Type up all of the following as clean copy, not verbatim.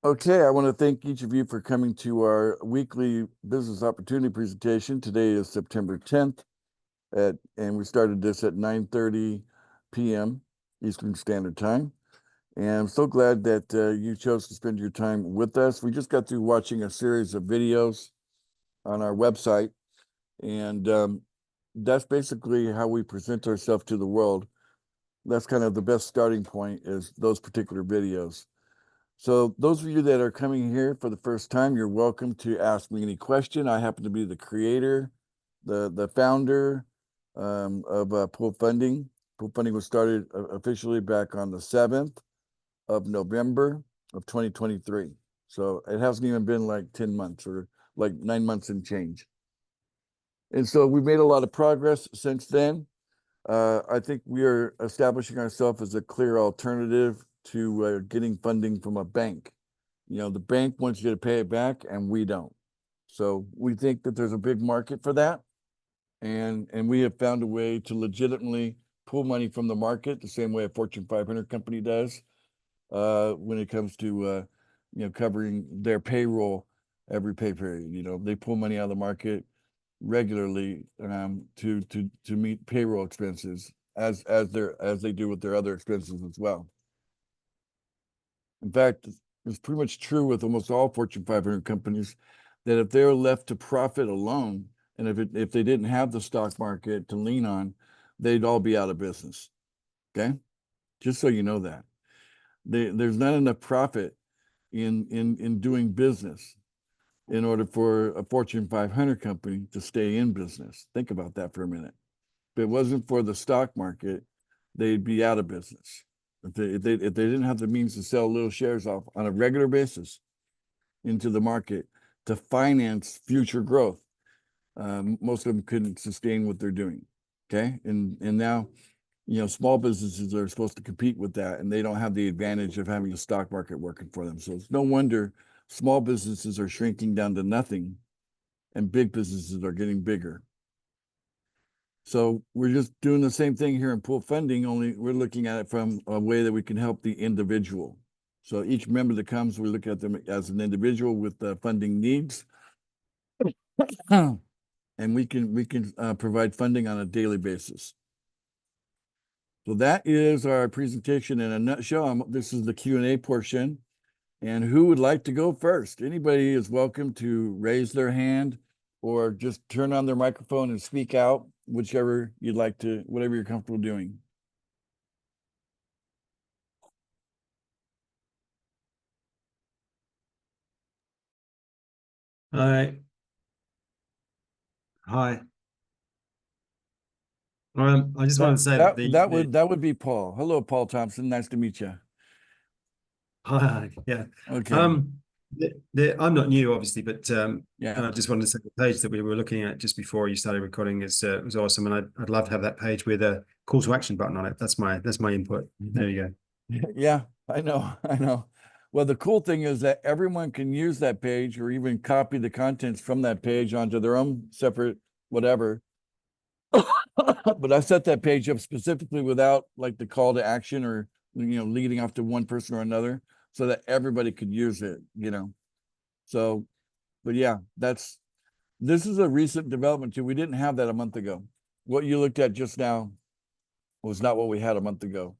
Okay, I want to thank each of you for coming to our weekly business opportunity presentation. Today is September 10th and we started this at 9:30 p.m. Eastern Standard Time. And I'm so glad that you chose to spend your time with us. We just got through watching a series of videos on our website, and that's basically how we present ourselves to the world. That's kind of the best starting point, is those particular videos. So those of you that are coming here for the first time, you're welcome to ask me any question. I happen to be the creator, the founder of Pool Funding. Pool Funding was started officially back on the 7th of November of 2023. So it hasn't even been like 10 months, or like 9 months and change. And so we've made a lot of progress since then. I think we are establishing ourselves as a clear alternative to getting funding from a bank. You know, the bank wants you to pay it back, and we don't. So we think that there's a big market for that, and we have found a way to legitimately pull money from the market the same way a Fortune 500 company does, when it comes to covering their payroll every pay period. You know, they pull money out of the market regularly to meet payroll expenses as they do with their other expenses as well. In fact, it's pretty much true with almost all Fortune 500 companies that if they're left to profit alone, and if they didn't have the stock market to lean on, they'd all be out of business. Okay, just so you know that there's not enough profit in doing business in order for a Fortune 500 company to stay in business. Think about that for a minute. If it wasn't for the stock market, they'd be out of business. If they didn't have the means to sell little shares off on a regular basis into the market to finance future growth, most of them couldn't sustain what they're doing. Okay, and now, small businesses are supposed to compete with that, and they don't have the advantage of having a stock market working for them. So it's no wonder small businesses are shrinking down to nothing, and big businesses are getting bigger. So we're just doing the same thing here in Pool Funding, only we're looking at it from a way that we can help the individual. So each member that comes, we look at them as an individual with funding needs, and we can provide funding on a daily basis. So that is our presentation in a nutshell. This is the Q&A portion. And who would like to go first? Anybody is welcome to raise their hand or just turn on their microphone and speak out, whichever you'd like to, whatever you're comfortable doing. Hi. Hi. I just wanted to say that That would be Paul. Hello, Paul Thompson. Nice to meet you. hi, yeah. Okay. I'm not new, obviously, but Yeah. I just wanted to say the page that we were looking at just before you started recording is was awesome, and I'd love to have that page with a call to action button on it. That's my input. There you go. Yeah, I know. Well, the cool thing is that everyone can use that page or even copy the contents from that page onto their own separate whatever. But I set that page up specifically without like the call to action or leading off to one person or another, so that everybody could use it. So, but yeah, this is a recent development too. We didn't have that a month ago. What you looked at just now was not what we had a month ago.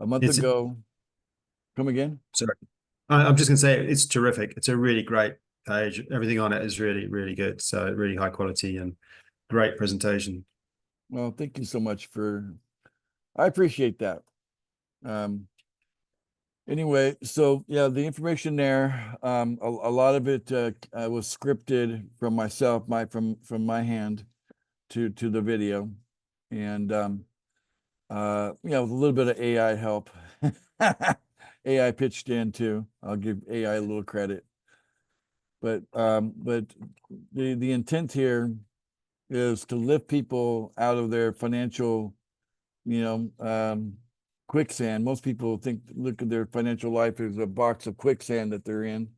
A month go. ago, come again? Sorry. I'm just going to say it's terrific. It's a really great page. Everything on it is really, really good. So really high quality and great presentation. Well, thank you so much I appreciate that. Anyway, so yeah, the information there, a lot of it was scripted from myself, from my hand to the video, and with a little bit of AI help. AI pitched in too. I'll give AI a little credit, but the intent here is to lift people out of their financial, quicksand. Most people look at their financial life as a box of quicksand that they're in,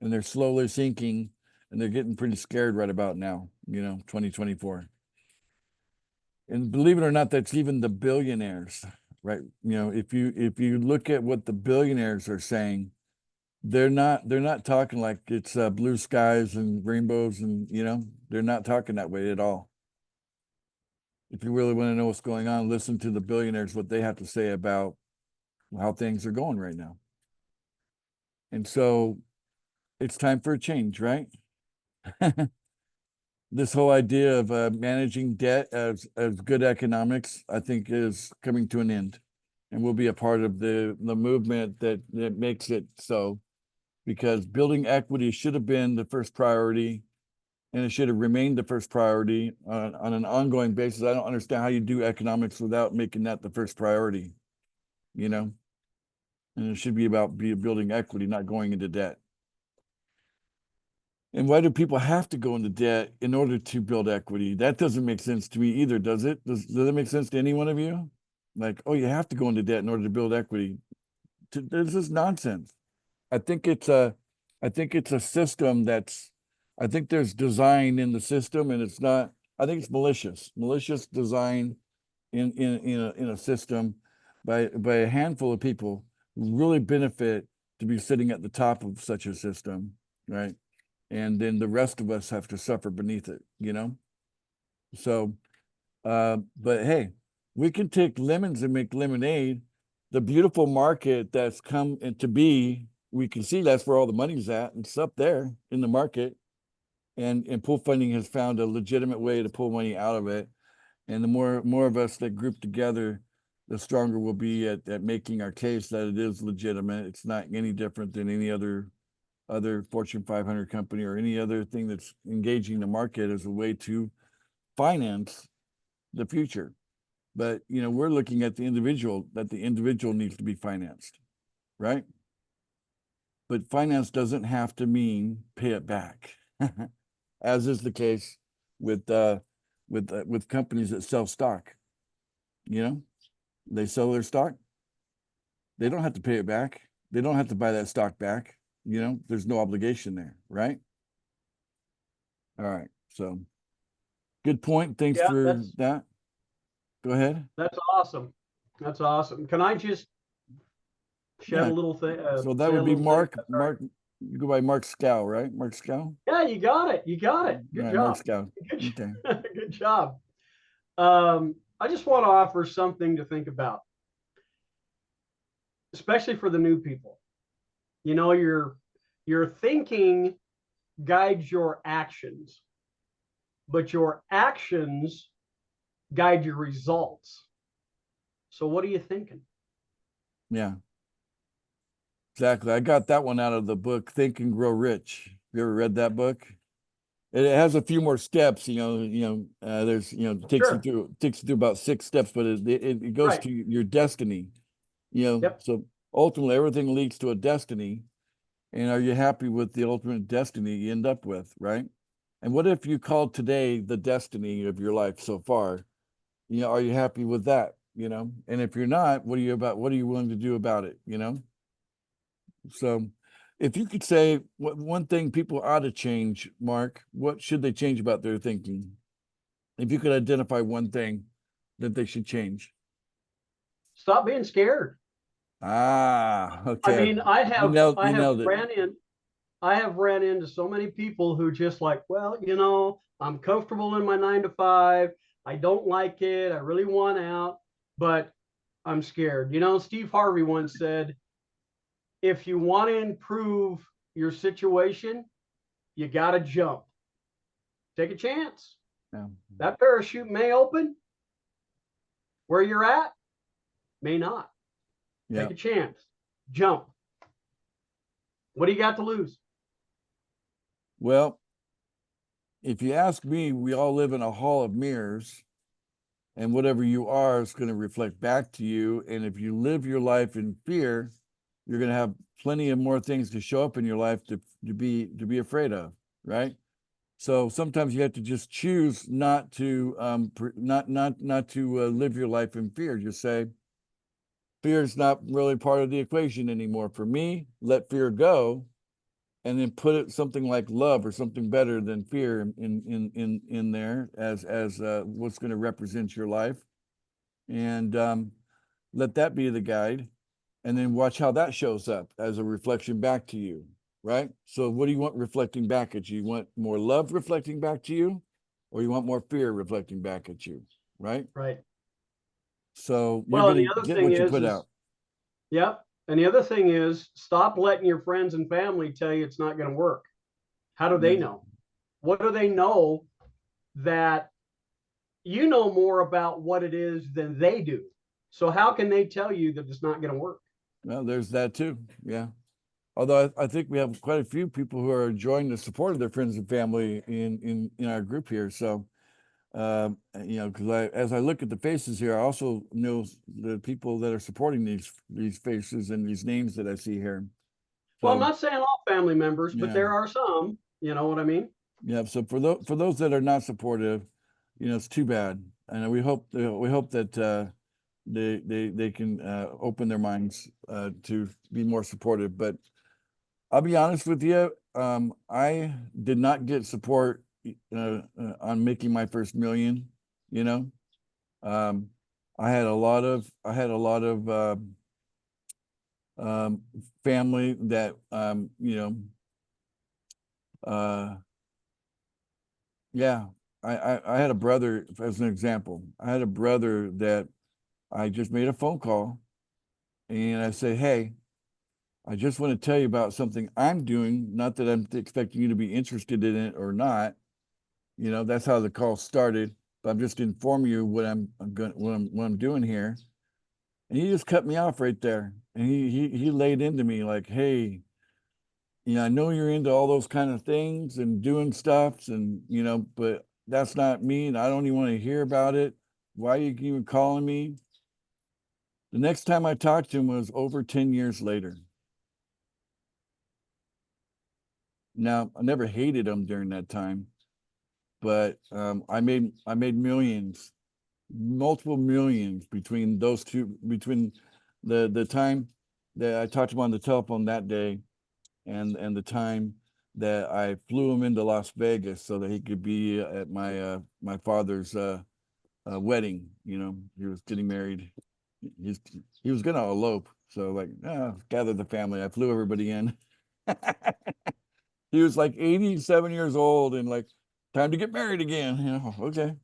and they're slowly sinking, and they're getting pretty scared right about now, 2024. And believe it or not, that's even the billionaires, right? If you look at what the billionaires are saying, they're not talking like it's blue skies and rainbows and they're not talking that way at all. If you really want to know what's going on, listen to the billionaires, what they have to say about how things are going right now. And so it's time for a change, right? This whole idea of managing debt as good economics, I think, is coming to an end, and will be a part of the movement that makes it so. Because building equity should have been the first priority, and it should have remained the first priority on an ongoing basis. I don't understand how you do economics without making that the first priority, and it should be about building equity, not going into debt. And why do people have to go into debt in order to build equity? That doesn't make sense to me either, does it? Does that make sense to any one of you? Like, oh, you have to go into debt in order to build equity. This is nonsense. I think it's a system I think there's design in the system, and it's not. I think it's malicious design in a system by a handful of people who really benefit to be sitting at the top of such a system, right? And then the rest of us have to suffer beneath it, So, but hey, we can take lemons and make lemonade. The beautiful market that's come into be, we can see that's where all the money's at. It's up there in the market. And pool funding has found a legitimate way to pull money out of it. And the more of us that group together, the stronger we'll be at making our case that it is legitimate. It's not any different than any other Fortune 500 company or any other thing that's engaging the market as a way to finance the future. But we're looking at the individual, that the individual needs to be financed, right? But finance doesn't have to mean pay it back, as is the case with companies that sell stock. They sell their stock. They don't have to pay it back. They don't have to buy that stock back. There's no obligation there, right? All right. So good point. Thanks Yeah, for that. Go ahead. That's awesome. That's awesome. Can I just shed Yeah. a little thing? So that would be Mark. Mark, you go by Mark Scow, right? Mark Scow? Yeah, you got it. You got it. Good Right, job. Mark Scow. Good, Okay. good job. I just want to offer something to think about, especially for the new people. Your thinking guides your actions, but your actions guide your results. So what are you thinking? Yeah. Exactly. I got that one out of the book Think and Grow Rich. You ever read that book? It has a few more steps, there's, takes Sure. you through about 6 steps, but it goes Right. to your destiny, Yep. So ultimately everything leads to a destiny. And are you happy with the ultimate destiny you end up with, right? And what if you called today the destiny of your life so far? Are you happy with that? And if you're not, what are you willing to do about it? So if you could say what one thing people ought to change, Mark, what should they change about their thinking? If you could identify one thing that they should change. Stop being scared. Ah, okay. I mean, I have nailed it. I have ran into so many people who just like, well, I'm comfortable in my 9 to 5. I don't like it. I really want out, but I'm scared. Steve Harvey once said, if you want to improve your situation, you got to jump. Take a chance. Yeah. That parachute may open. Where you're at, may not. Yeah. Take a chance. Jump. What do you got to lose? Well, if you ask me, we all live in a hall of mirrors, and whatever you are is going to reflect back to you. And if you live your life in fear, you're going to have plenty of more things to show up in your life to be afraid of, right? So sometimes you have to just choose not to live your life in fear. Just say, fear is not really part of the equation anymore for me. Let fear go, and then put it something like love or something better than fear in there as what's going to represent your life, and let that be the guide. and then watch how that shows up as a reflection back to you, right? So what do you want reflecting back at you? You want more love reflecting back to you, or you want more fear reflecting back at you, right? Right. So you're Well, and going the to other get thing what you put is, out. yep. And the other thing is, stop letting your friends and family tell you it's not going to work. How do they Yeah. know? What do they know that you know more about what it is than they do? So how can they tell you that it's not going to work? Well, there's that too. Yeah. Although I think we have quite a few people who are enjoying the support of their friends and family in our group here. So, you know, because as I look at the faces here, I also know the people that are supporting these faces and these names that I see here. Well, I'm So, not saying all family members, but yeah, there are some. You know what I mean? yeah. So for those that are not supportive, you know, it's too bad. And we hope that they can open their minds to be more supportive. But I'll be honest with you. I did not get support on making my first million. You know, um, I had a lot of family that you know, yeah. I had a brother, as an example. I had a brother that I just made a phone call, and I said, "Hey, I just want to tell you about something I'm doing. Not that I'm expecting you to be interested in it or not. You know, that's how the call started. But I'm just informing you what I'm doing here." And he just cut me off right there. And he laid into me like, "Hey, you know, I know you're into all those kind of things and doing stuffs, and you know, but that's not me, and I don't even want to hear about it. Why are you even calling me?" The next time I talked to him was over 10 years later. Now, I never hated him during that time, but I made millions, multiple millions between those two, between the time that I talked to him on the telephone that day and the time that I flew him into Las Vegas so that he could be at my father's wedding. You know, he was getting married. He's he was gonna elope, so like, gather the family. I flew everybody in. He was like 87 years old and like, time to get married again. You know, okay.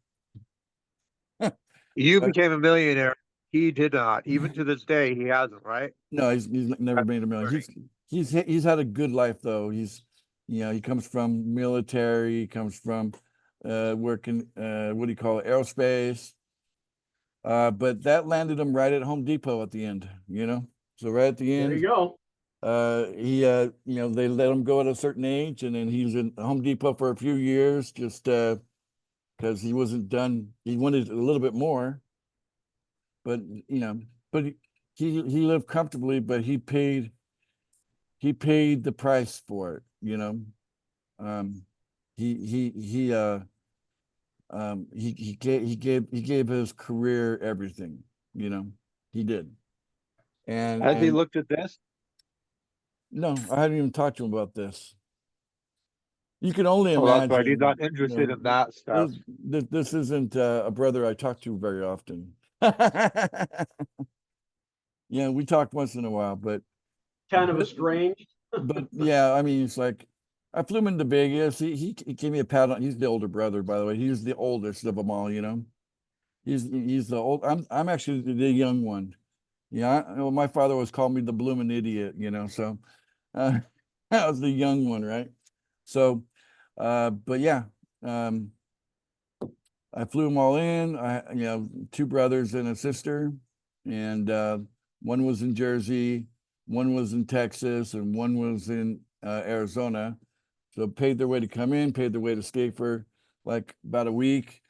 You But became a millionaire. He did not. Even to this day, he hasn't, right? no, he's never That's made a million. learning. He's had a good life though. He's, you know, he comes from military, he comes from working what do you call it, aerospace. But that landed him right at Home Depot at the end, you know. So right at the There you end, go. he you know, they let him go at a certain age, and then he was in Home Depot for a few years, just because he wasn't done. He wanted a little bit more, but you know, but he lived comfortably, but he paid the price for it, you know. Um, he gave his career everything, you know. He did, Has he and looked at this? no, I hadn't even talked to him about this. You can only Oh, that's right. He's imagine, not you interested know, in that stuff. this isn't a brother I talk to very often. Yeah, we talk once in a while, Kind of but estranged. yeah, I mean, it's like I flew him into Vegas. He gave me a pat on. He's the older brother, by the way. He's the oldest of them all. You know, he's the old. I'm actually the young one. Yeah, well, my father always called me the blooming idiot. You know, so uh, I was the young one, right? So, but yeah, um, I flew them all in. You know, two brothers and a sister, and one was in Jersey, one was in Texas, and one was in Arizona. So paid their way to come in, paid their way to stay for like about a week,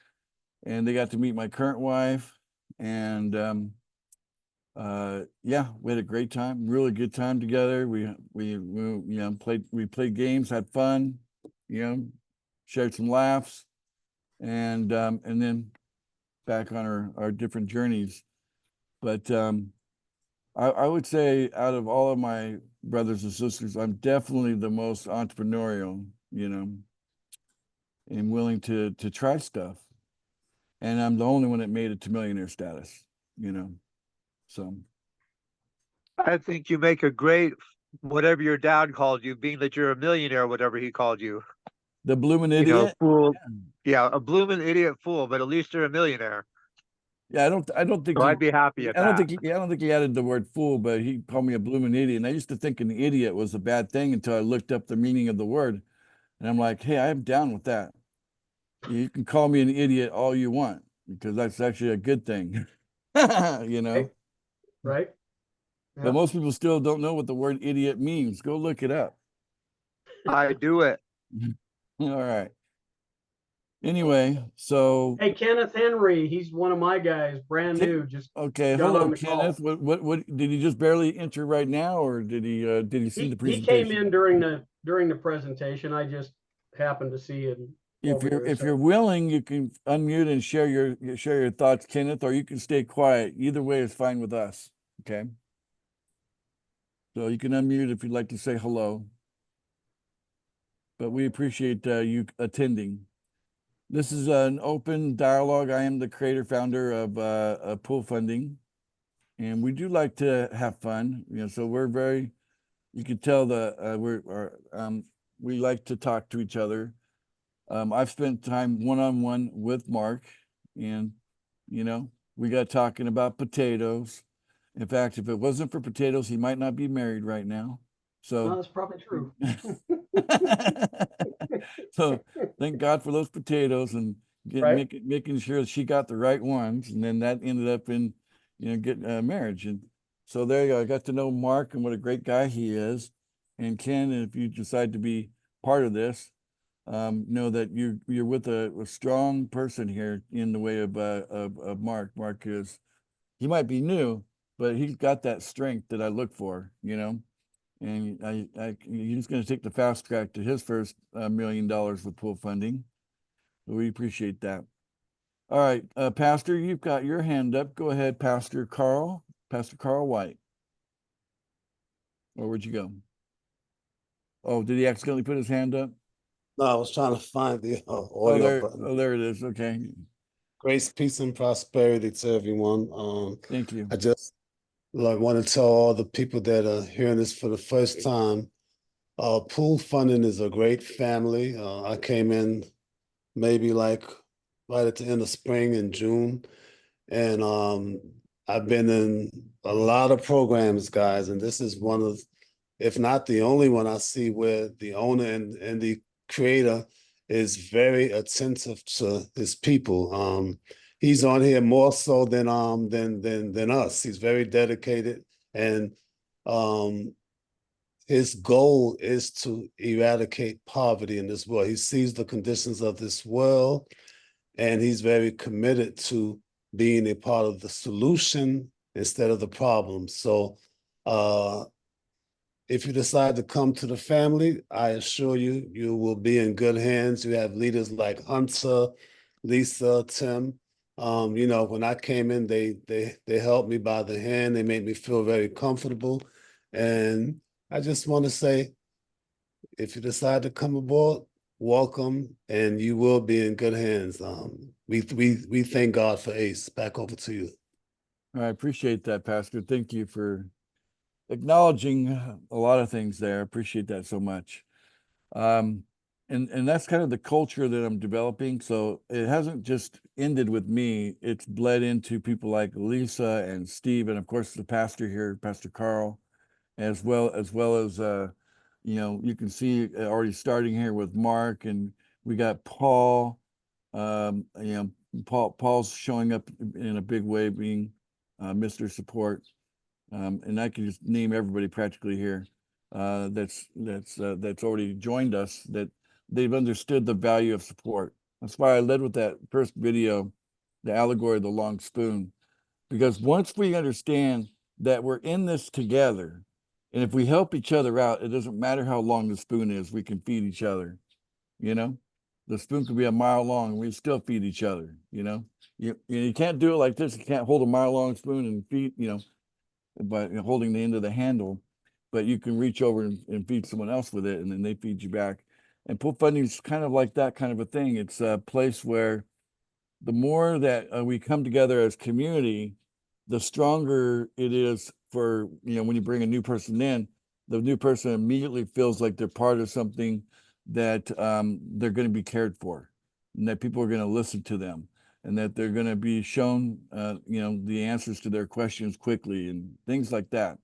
and they got to meet my current wife, and yeah, we had a great time, really good time together. We you know, played games, had fun, you know, shared some laughs, and then back on our different journeys. But I would say out of all of my brothers and sisters, I'm definitely the most entrepreneurial, you know, and willing to try stuff. And I'm the only one that made it to millionaire status, you know. So I think you make a great, whatever your dad called you, being that you're a millionaire, whatever he called you. The blooming You know, idiot. fool. Yeah, a blooming idiot fool, but at least you're a millionaire. Yeah, I don't think So he, I'd be happy at I don't that. think, I don't think he added the word fool, but he called me a blooming idiot. And I used to think an idiot was a bad thing until I looked up the meaning of the word. And I'm like, hey, I'm down with that. You can call me an idiot all you want, because that's actually a good thing. You know, Right? Right? but most people still don't know what the word idiot means. Go look it up. I do it. All right. Anyway, so Hey, Kenneth Henry, he's one of my guys, brand Ken- new, just okay, got hello, on the call. Kenneth. What did he just barely enter right now, or did he see the He came presentation? in during the presentation. I just happened to see him over there. If So you're willing, you can unmute and share your thoughts, Kenneth, or you can stay quiet. Either way is fine with us. Okay. So you can unmute if you'd like to say hello. But we appreciate you attending. This is an open dialogue. I am the creator founder of Pool Funding, and we do like to have fun. You know, so we're very. You can tell we like to talk to each other. I've spent time one-on-one with Mark, and you know, we got talking about potatoes. In fact, if it wasn't for potatoes, he might not be married right now. So well, that's probably true. so thank God for those potatoes and Right? making sure she got the right ones. And then that ended up in, getting a marriage. And so there you go. I got to know Mark and what a great guy he is. And Ken, if you decide to be part of this, know that you're with a strong person here in the way of Mark. Mark he might be new, but he's got that strength that I look for, and he's going to take the fast track to his first $1 million with Pool Funding. We appreciate that. All right, Pastor, you've got your hand up. Go ahead, Pastor Carl White. Or where'd you go? Oh, did he accidentally put his hand up? No, I was trying to find the Oh, audio button. there it is. Okay, Grace, peace, and prosperity to everyone. thank you. I just want to tell all the people that are hearing this for the first time, Pool Funding is a great family. I came in maybe like right at the end of spring in June, and I've been in a lot of programs, guys, and this is one of, if not the only one I see where the owner and the creator is very attentive to his people. He's on here more so than us. He's very dedicated, and his goal is to eradicate poverty in this world. He sees the conditions of this world, and he's very committed to being a part of the solution instead of the problem. So if you decide to come to the family, I assure you, you will be in good hands. You have leaders like Hunter, Lisa, Tim. When I came in, they held me by the hand. They made me feel very comfortable. And I just want to say, if you decide to come aboard, welcome, and you will be in good hands. We thank God for Ace. Back over to you. I appreciate that, Pastor. Thank you for acknowledging a lot of things there. I appreciate that so much. And that's kind of the culture that I'm developing. So it hasn't just ended with me. It's bled into people like Lisa and Steve, and of course the pastor here, Pastor Carl, as well as you can see already starting here with Mark, and we got Paul. Paul's showing up in a big way, being Mr. Support. And I can just name everybody practically here that's already joined us, that they've understood the value of support. That's why I led with that first video, the allegory of the long spoon, because once we understand that we're in this together, and if we help each other out, it doesn't matter how long the spoon is, we can feed each other. The spoon could be a mile long and we still feed each other. You can't do it like this. You can't hold a mile long spoon and feed, by holding the end of the handle, but you can reach over and feed someone else with it, and then they feed you back. And Pool Funding is kind of like that kind of a thing. It's a place where the more that we come together as community, the stronger it is for, when you bring a new person in, the new person immediately feels like they're part of something that they're going to be cared for, and that people are going to listen to them, and that they're going to be shown, the answers to their questions quickly and things like that.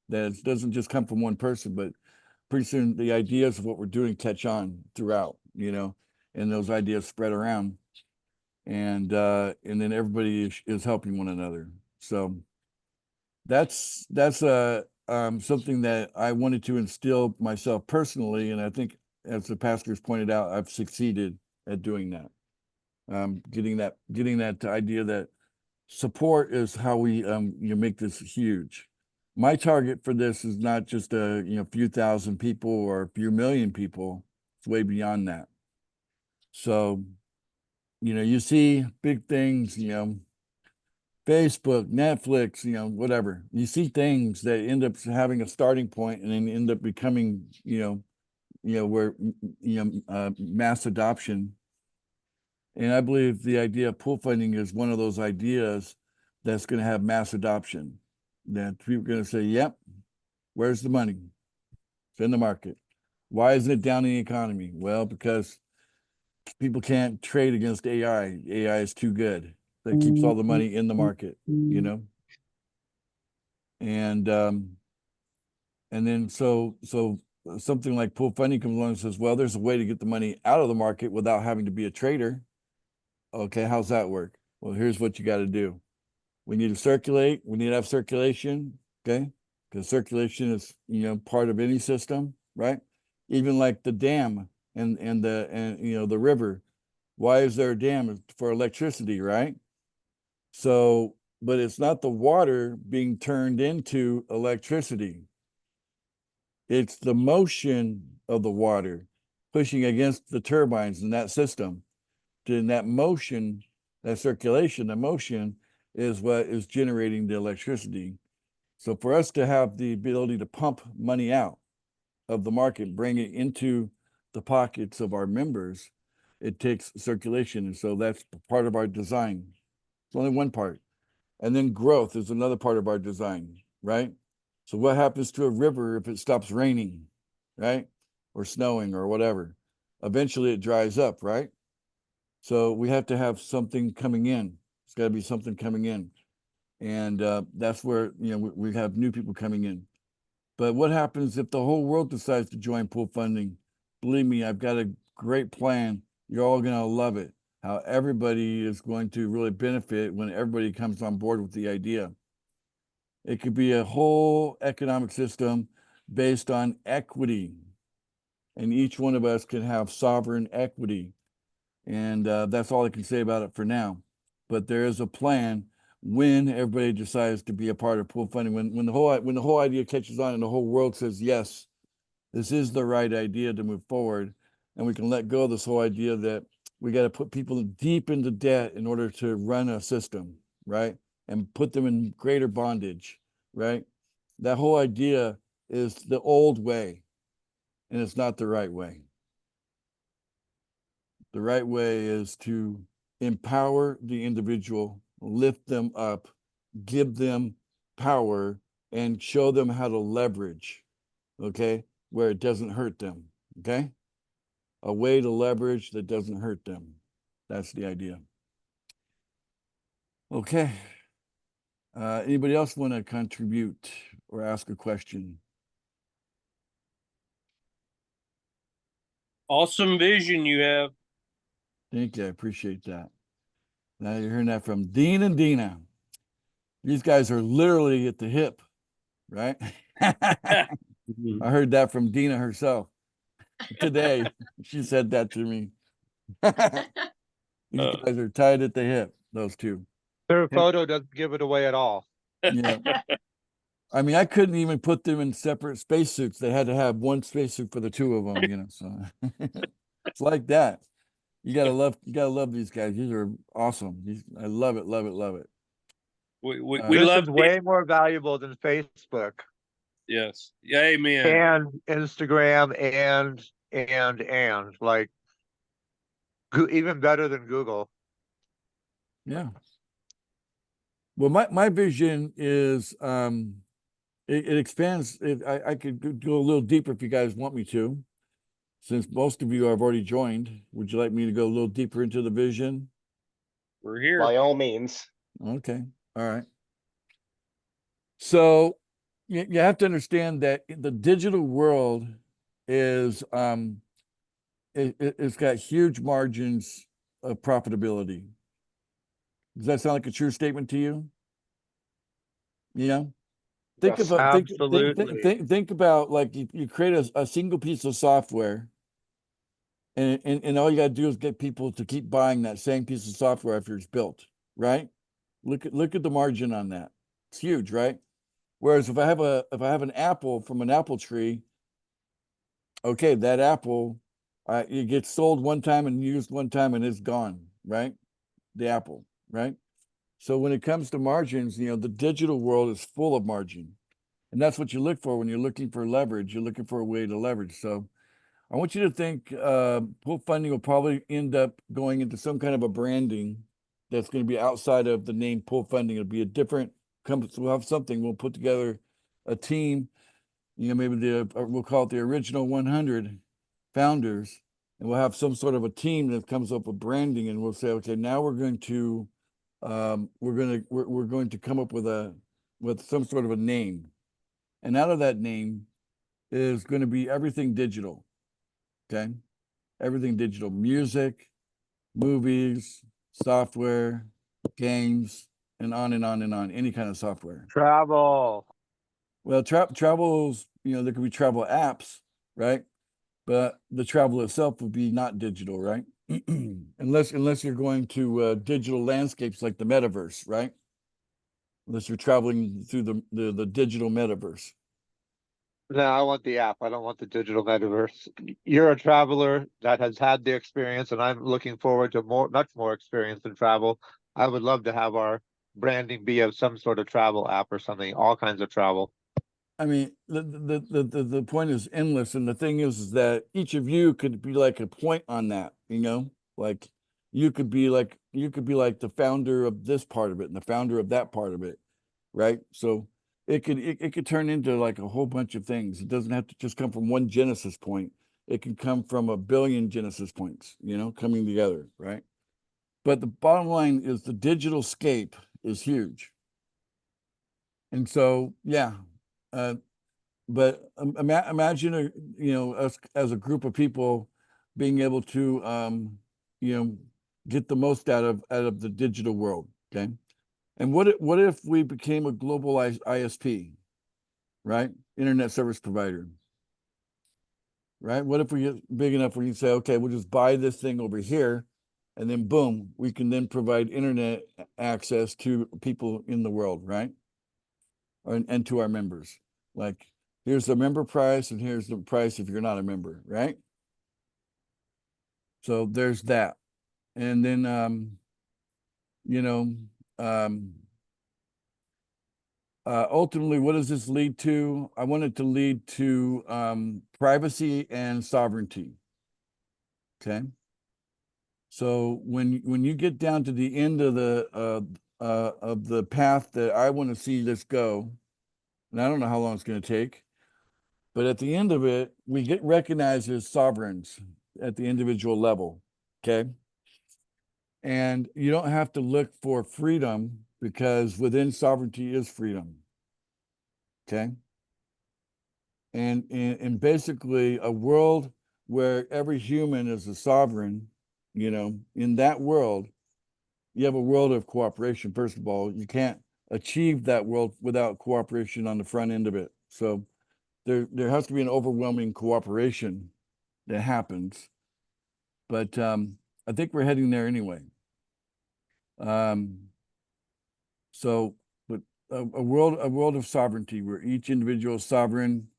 That it doesn't just come from one person, but pretty soon the ideas of what we're doing catch on throughout, and those ideas spread around, and then everybody is helping one another. So that's something that I wanted to instill myself personally, and I think, as the pastors pointed out, I've succeeded at doing that. Getting that idea that support is how we make this huge. My target for this is not just a few thousand people or a few million people. It's way beyond that. So, you see big things, Facebook, Netflix, whatever. You see things that end up having a starting point and then end up becoming, where mass adoption. And I believe the idea of pool funding is one of those ideas that's going to have mass adoption. That people are going to say, "Yep, where's the money? It's in the market. Why isn't it down in the economy?" Well, because people can't trade against AI. AI is too good. That keeps all the money in the market, And then so something like pool funding comes along and says, "Well, there's a way to get the money out of the market without having to be a trader." Okay, how's that work? Well, here's what you got to do. We need to circulate. We need to have circulation, okay? Because circulation is, part of any system, right? Even like the dam and the river. Why is there a dam? It's for electricity, right? So, but it's not the water being turned into electricity. It's the motion of the water pushing against the turbines in that system. In that motion, that circulation, the motion is what is generating the electricity. So for us to have the ability to pump money out of the market, bring it into the pockets of our members, it takes circulation. And so that's part of our design. It's only one part. And then growth is another part of our design, right? So what happens to a river if it stops raining, right? Or snowing or whatever? Eventually it dries up, right? So we have to have something coming in. It's got to be something coming in. And that's where, we have new people coming in. But what happens if the whole world decides to join pool funding? Believe me, I've got a great plan. You're all going to love it. How everybody is going to really benefit when everybody comes on board with the idea. It could be a whole economic system based on equity. And each one of us can have sovereign equity. And that's all I can say about it for now. But there is a plan when everybody decides to be a part of pool funding, when the whole idea catches on and the whole world says, yes, this is the right idea to move forward, and we can let go of this whole idea that we got to put people deep into debt in order to run a system, right? And put them in greater bondage, right? That whole idea is the old way, and it's not the right way. The right way is to empower the individual, lift them up, give them power, and show them how to leverage, okay, where it doesn't hurt them, okay? A way to leverage that doesn't hurt them. That's the idea. Okay. Anybody else want to contribute or ask a question? Awesome vision you have. Thank you. I appreciate that. Now you're hearing that from Dean and Dina. These guys are literally at the hip, right? I heard that from Dina herself today. She said that to me. These guys are tied at the hip, those two. Their photo doesn't give it away at all. Yeah. I mean, I couldn't even put them in separate spacesuits. They had to have one spacesuit for the two of them, so it's like that. You gotta love these guys. These are awesome. I love it, love it, love it. We This love is way more valuable than Facebook yes. Yeah, amen. and Instagram and like even better than Google. Yeah. Well, my vision is it expands. I could go a little deeper if you guys want me to. Since most of you have already joined, would you like me to go a little deeper into the vision? We're here. By all means. Okay, all right. So you have to understand that the digital world is it's got huge margins of profitability. Does that sound like a true statement to you? Yeah. Think Yes. about Absolutely. think about like you create a single piece of software and all you gotta do is get people to keep buying that same piece of software after it's built, right? Look at the margin on that. It's huge, right? Whereas if I have an apple from an apple tree, okay, that apple it gets sold one time and used one time and it's gone, right? The apple, right? So when it comes to margins, the digital world is full of margin. And that's what you look for when you're looking for leverage. You're looking for a way to leverage. So I want you to think pool funding will probably end up going into some kind of a branding that's going to be outside of the name pool funding. It'll be a different company. We'll have something. We'll put together a team. Maybe we'll call it the original 100 founders, and we'll have some sort of a team that comes up with branding, and we'll say, okay, now we're going to come up with some sort of a name, and out of that name is going to be everything digital. Okay, everything digital: music, movies, software, games, and on and on and on. Any kind of software. Travel. Well, travels, there could be travel apps, right? But the travel itself would be not digital, right? unless you're going to digital landscapes like the metaverse, right? Unless you're traveling through the digital metaverse. No, I want the app. I don't want the digital metaverse. You're a traveler that has had the experience, and I'm looking forward to much more experience in travel. I would love to have our branding be of some sort of travel app or something, all kinds of travel. I mean, the point is endless, and the thing is that each of you could be like a point on that, like you could be like the founder of this part of it and the founder of that part of it, right? So it could turn into like a whole bunch of things. It doesn't have to just come from one genesis point. It can come from a billion genesis points, coming together, right? But the bottom line is the digital scape is huge. And so, yeah, but imagine us as a group of people being able to get the most out of the digital world. Okay, and what if we became a global ISP, right? Internet service provider, right? What if we get big enough where you say, okay, we'll just buy this thing over here, and then boom, we can then provide internet access to people in the world, right? And to our members. Like, here's the member price, and here's the price if you're not a member, right? So there's that. And then, ultimately, what does this lead to? I want it to lead to privacy and sovereignty. Okay. So when you get down to the end of the path that I want to see this go, and I don't know how long it's going to take, but at the end of it, we get recognized as sovereigns at the individual level. Okay. And you don't have to look for freedom because within sovereignty is freedom. Okay. And basically a world where every human is a sovereign, in that world, you have a world of cooperation. First of all, you can't achieve that world without cooperation on the front end of it. So there has to be an overwhelming cooperation that happens. But I think we're heading there anyway. So, but a world of sovereignty where each individual is sovereign,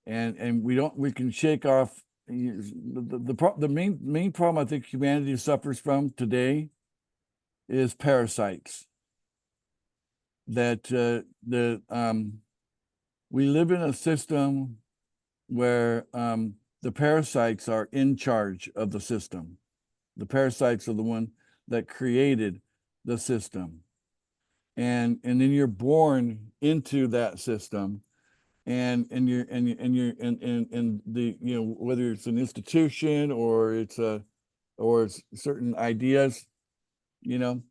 and we can shake off the main problem I think humanity suffers from today is parasites. That we live in a system where the parasites are in charge of the system. The parasites are the one that created the system. and then you're born into that system, and the, you know, whether it's an institution or it's certain ideas, you know,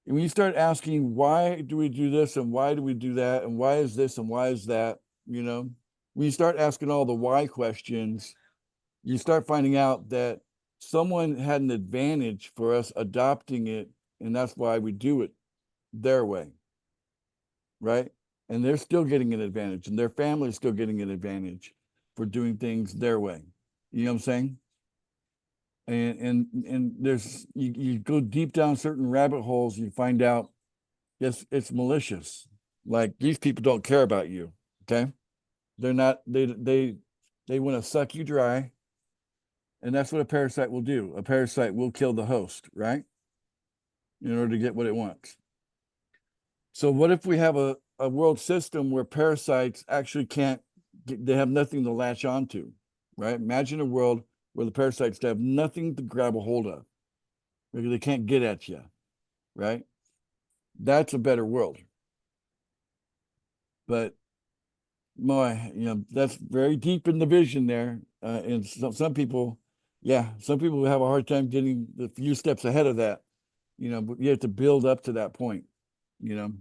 and when you start asking, why do we do this and why do we do that and why is this and why is that, you know, when you start asking all the why questions, you start finding out that someone had an advantage for us adopting it, and that's why we do it their way, right? And they're still getting an advantage, and their family's still getting an advantage for doing things their way. You know what I'm saying? And there's, you go deep down certain rabbit holes, you find out it's malicious. Like, these people don't care about you, okay? They're not, they want to suck you dry. And that's what a parasite will do. A parasite will kill the host, right? In order to get what it wants. So what if we have a world system where parasites actually can't, they have nothing to latch onto, right? Imagine a world where the parasites have nothing to grab a hold of, because they can't get at you, right? That's a better world. But my, you know, that's very deep in the vision there. And some people, yeah, some people have a hard time getting the few steps ahead of that, you know, but you have to build up to that point, you know.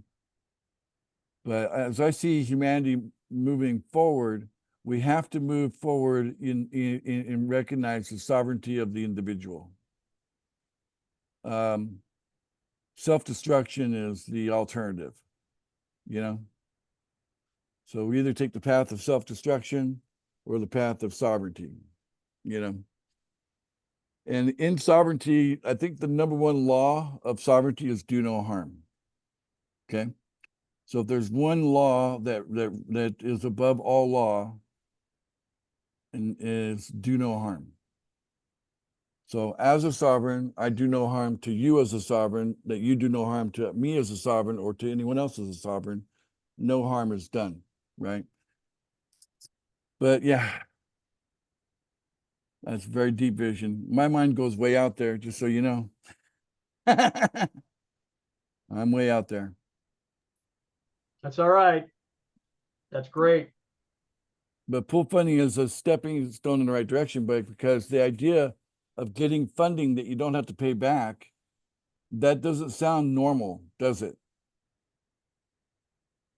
But as I see humanity moving forward, we have to move forward in recognize the sovereignty of the individual. Self-destruction is the alternative, you know. So we either take the path of self-destruction or the path of sovereignty, you know. And in sovereignty, I think the number one law of sovereignty is do no harm. Okay. So if there's one law that is above all law, and is do no harm. So as a sovereign, I do no harm to you as a sovereign, that you do no harm to me as a sovereign or to anyone else as a sovereign. No harm is done, right? But yeah, that's very deep vision. My mind goes way out there, just so you know. I'm way out there. That's all right. That's great. But pool funding is a stepping stone in the right direction, but because the idea of getting funding that you don't have to pay back, that doesn't sound normal, does it?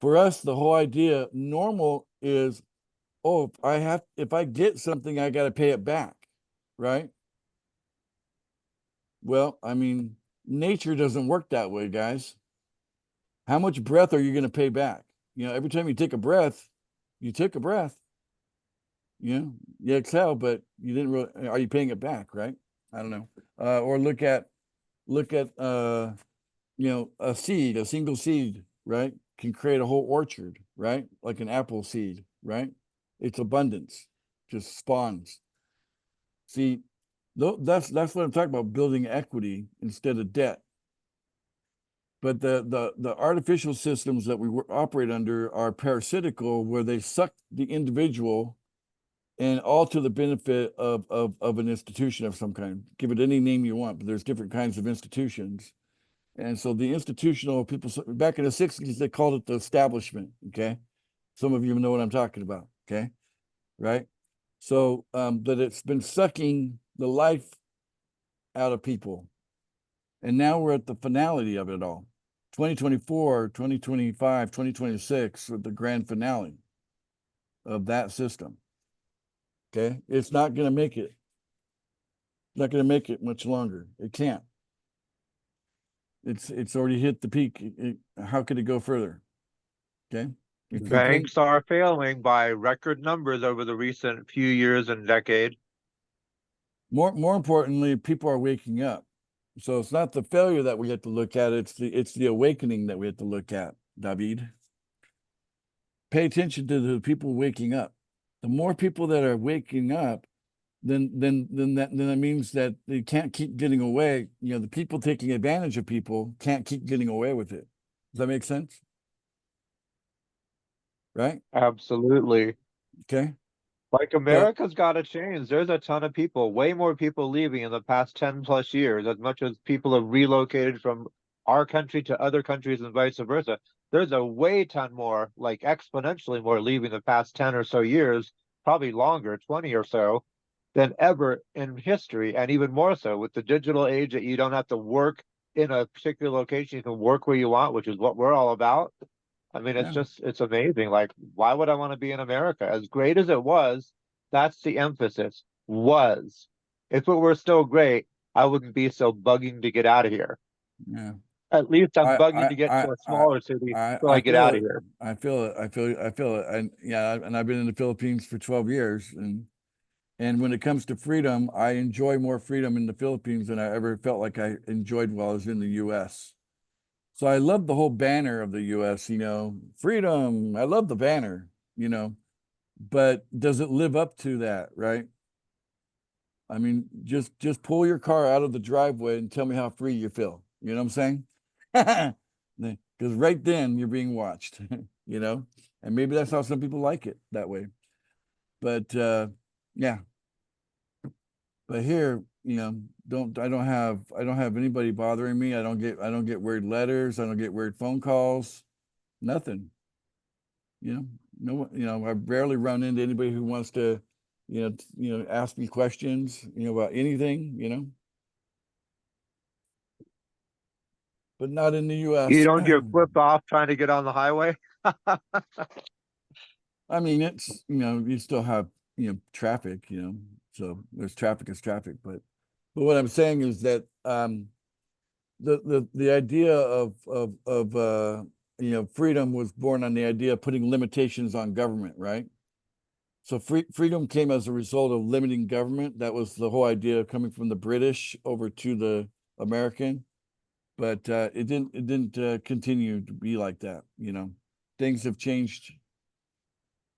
For us, the whole idea normal is, oh, if I get something, I got to pay it back, right? Well, I mean, nature doesn't work that way, guys. How much breath are you going to pay back? You know, every time you take a breath, you took a breath. You know, you exhale, but you didn't really, are you paying it back, right? I don't know. Or look at you know, a seed, a single seed, right, can create a whole orchard, right? Like an apple seed, right? It's abundance, just spawns. See, that's what I'm talking about, building equity instead of debt. But the artificial systems that we operate under are parasitical, where they suck the individual, and all to the benefit of an institution of some kind. Give it any name you want, but there's different kinds of institutions. And so the institutional people, back in the 60s, they called it the establishment, okay? Some of you know what I'm talking about, okay? Right? So, but it's been sucking the life out of people. And now we're at the finality of it all. 2024, 2025, 2026 are the grand finale of that system. Okay? It's not going to make it. It's not going to make it much longer. It can't. It's already hit the peak. How could it go further? Okay. Banks are failing by record numbers over the recent few years and decade. More importantly, people are waking up. So it's not the failure that we have to look at, it's the awakening that we have to look at, David. Pay attention to the people waking up. The more people that are waking up, then that means that they can't keep getting away. You know, the people taking advantage of people can't keep getting away with it. Does that make sense? Right? Absolutely. Okay. Like America's got to change. There's a ton of people, way more people leaving in the past 10 plus years, as much as people have relocated from our country to other countries and vice versa. There's a way ton more, like exponentially more leaving the past 10 or so years, probably longer, 20 or so, than ever in history. And even more so with the digital age that you don't have to work in a particular location, you can work where you want, which is what we're all about. I mean, it's Yeah. just, it's amazing. Like, why would I want to be in America? As great as it was, that's the emphasis, was. If it were still great, I wouldn't be so bugging to get out of here. Yeah. At least I'm I bugging to get to a smaller city so I get feel out it. of here. I feel it. I feel it. And yeah, and I've been in the Philippines for 12 years, and when it comes to freedom, I enjoy more freedom in the Philippines than I ever felt like I enjoyed while I was in the US. So I love the whole banner of the US, freedom. I love the banner, but does it live up to that, right? I mean, just pull your car out of the driveway and tell me how free you feel. You know what I'm saying? Because right then you're being watched, and maybe that's how some people like it that way. But yeah. But here, I don't have anybody bothering me. I don't get weird letters. I don't get weird phone calls. Nothing. No, I barely run into anybody who wants to, ask me questions, about anything. But not in the US. You don't get flipped off trying to get on the highway. I mean, it's, you still have, traffic, so there's traffic is traffic, but what I'm saying is that the idea of freedom was born on the idea of putting limitations on government, right? So freedom came as a result of limiting government. That was the whole idea coming from the British over to the American, but it didn't continue to be like that. Things have changed.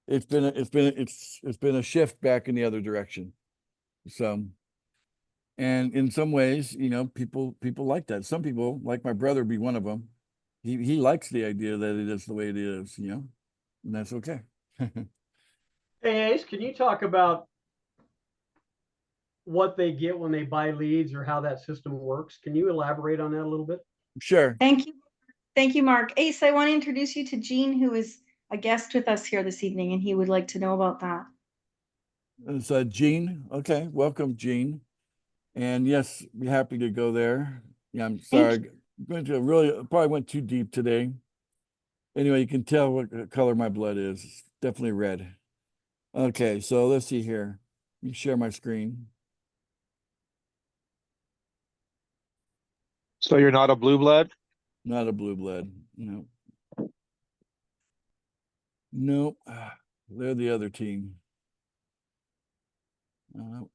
It's been a shift back in the other direction. So, and in some ways, people like that. Some people, like my brother, be one of them. He likes the idea that it is the way it is, and that's okay. Hey, Ace, can you talk about what they get when they buy leads or how that system works? Can you elaborate on that a little bit? Sure. Thank you. Thank you, Mark. Ace, I want to introduce you to Gene, who is a guest with us here this evening, and he would like to know about that. It's Gene. Okay, welcome, Gene. And yes, be happy to go there. Yeah, I'm sorry. I'm going to probably went too deep today. Anyway, you can tell what color my blood is. It's definitely red. Okay, so let's see here. Let me share my screen. So you're not a blue blood? Not a blue blood. No. Nope. They're the other team.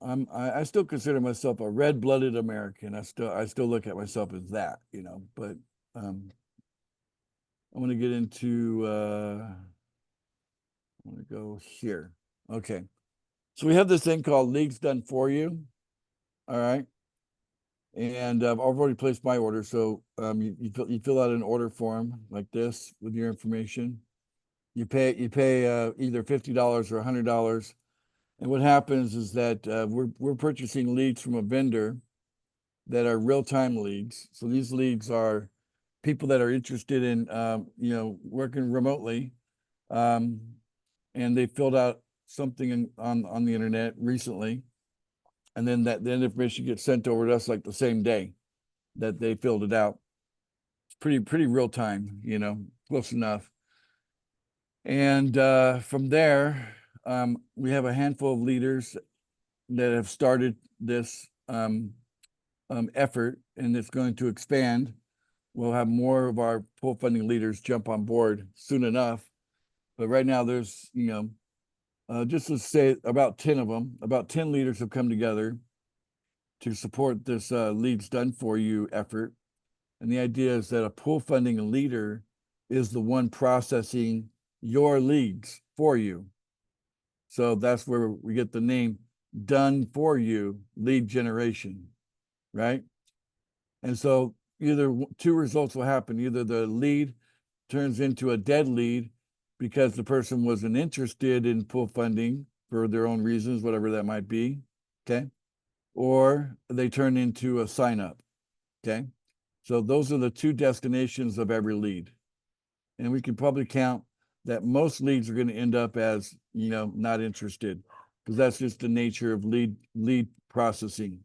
I still consider myself a red-blooded American. I still look at myself as that, but I'm going to get into I want to go here. Okay. So we have this thing called Leagues Done For You. All right. And I've already placed my order. So you fill out an order form like this with your information. You pay either $50 or $100. And what happens is that we're purchasing leads from a vendor that are real-time leads. So these leads are people that are interested in working remotely, and they filled out something on the internet recently, and then that information gets sent over to us like the same day that they filled it out. It's pretty real time, close enough. And from there, we have a handful of leaders that have started this effort, and it's going to expand. We'll have more of our pool funding leaders jump on board soon enough. But right now there's, just to say about 10 of them, about 10 leaders have come together to support this Leads Done For You effort. And the idea is that a pool funding leader is the one processing your leads for you. So that's where we get the name Done For You lead generation, right? And so either two results will happen. Either the lead turns into a dead lead because the person wasn't interested in pool funding for their own reasons, whatever that might be, okay? Or they turn into a sign up, okay? So those are the two destinations of every lead. And we can probably count that most leads are going to end up as, not interested, because that's just the nature of lead processing.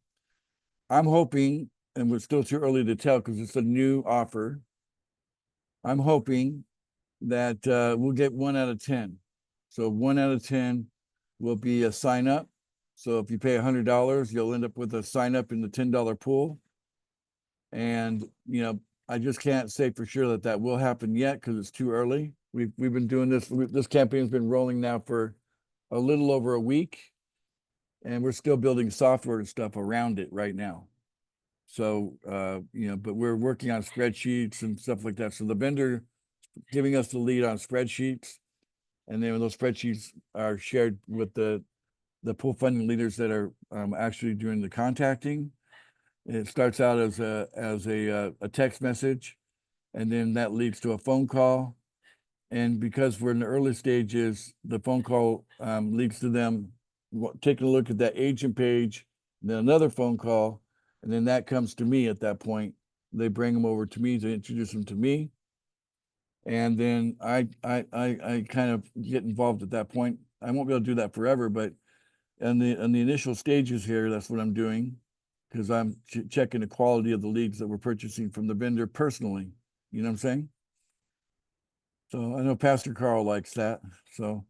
I'm hoping, and we're still too early to tell because it's a new offer. I'm hoping that we'll get 1 out of 10. So 1 out of 10 will be a sign up. So if you pay $100, you'll end up with a sign up in the $10 pool. And, I just can't say for sure that that will happen yet because it's too early. We've been doing this. This campaign's been rolling now for a little over a week, and we're still building software and stuff around it right now. So, but we're working on spreadsheets and stuff like that. So the vendor giving us the lead on spreadsheets, and then those spreadsheets are shared with the pool funding leaders that are actually doing the contacting. It starts out as a text message, and then that leads to a phone call. And because we're in the early stages, the phone call leads to them taking a look at that agent page, then another phone call, and then that comes to me at that point. They bring them over to me to introduce them to me. And then I kind of get involved at that point. I won't be able to do that forever, but in the initial stages here, that's what I'm doing, because I'm checking the quality of the leads that we're purchasing from the vendor personally. You know what I'm saying? So I know Pastor Carl likes that. So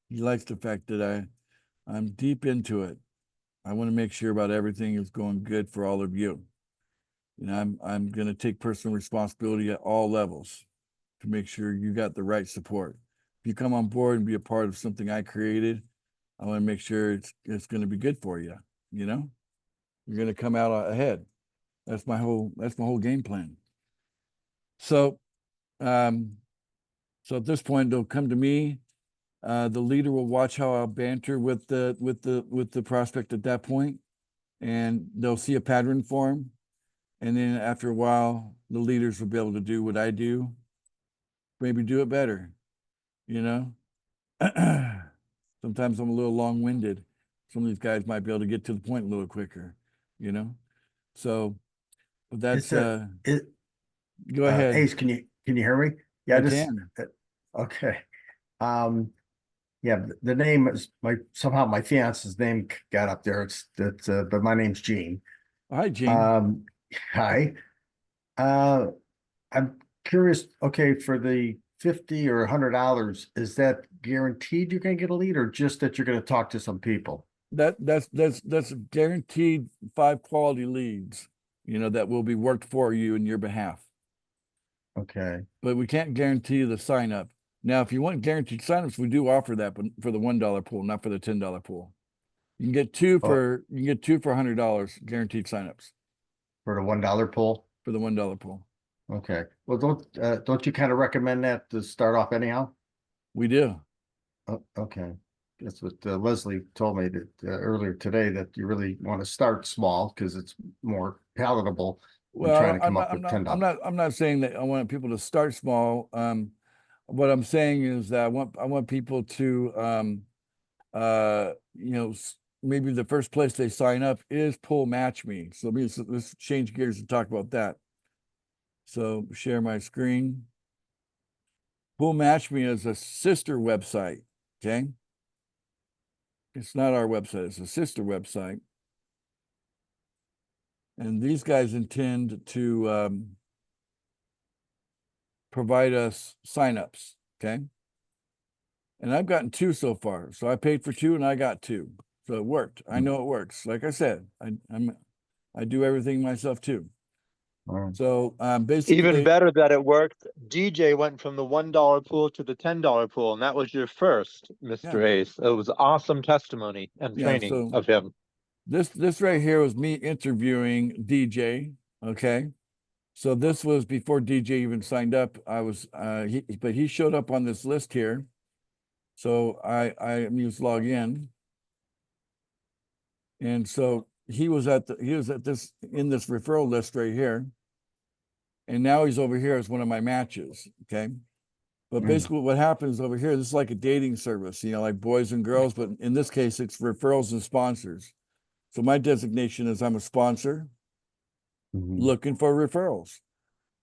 he likes the fact that I'm deep into it. I want to make sure about everything is going good for all of you. I'm going to take personal responsibility at all levels to make sure you got the right support. If you come on board and be a part of something I created, I want to make sure it's going to be good for you. You're going to come out ahead. That's my whole game plan. So, so at this point, they'll come to me. The leader will watch how I'll banter with the prospect at that point, and they'll see a pattern form. And then after a while, the leaders will be able to do what I do, maybe do it better. Sometimes I'm a little long-winded. Some of these guys might be able to get to the point a little quicker, So, but that's go ahead. Ace, can you hear me? Yeah, I can. Okay. Yeah, the name is somehow my fiance's name got up there. But my name's Gene. Hi, Gene. Hi. I'm curious. Okay, for the $50 or $100, is that guaranteed you're going to get a lead, or just that you're going to talk to some people? That's guaranteed 5 quality leads, that will be worked for you in your behalf. Okay. But we can't guarantee the sign up. Now, if you want guaranteed signups, we do offer that, but for the $1 pool, not for the $10 pool. You can get two for $100 guaranteed signups. For the $1 pool? For the $1 pool. Okay. Well, don't you kind of recommend that to start off anyhow? We do. Oh, okay. That's what Leslie told me that earlier today, that you really want to start small because it's more palatable than trying to come up with $10. I'm not saying that I want people to start small. What I'm saying is that I want people to maybe the first place they sign up is Pool Match Me. So let's change gears and talk about that. So share my screen. Pool Match Me is a sister website. Okay. It's not our website, it's a sister website. And these guys intend to provide us signups. Okay. And I've gotten 2 so far. So I paid for 2 and I got 2. So it worked. I know it works. Like I said, I do everything myself too. So basically, Even better that it worked. DJ went from the $1 pool to the $10 pool, and that was your first, Mr. Ace. It was awesome testimony and training of him. This right here was me interviewing DJ. Okay. So this was before DJ even signed up. But he showed up on this list here. So I used log in. And so he was in this referral list right here. And now he's over here as one of my matches. Okay. But basically what happens over here, this is like a dating service, like boys and girls, but in this case, it's referrals and sponsors. So my designation is I'm a sponsor. Mhm. looking for referrals.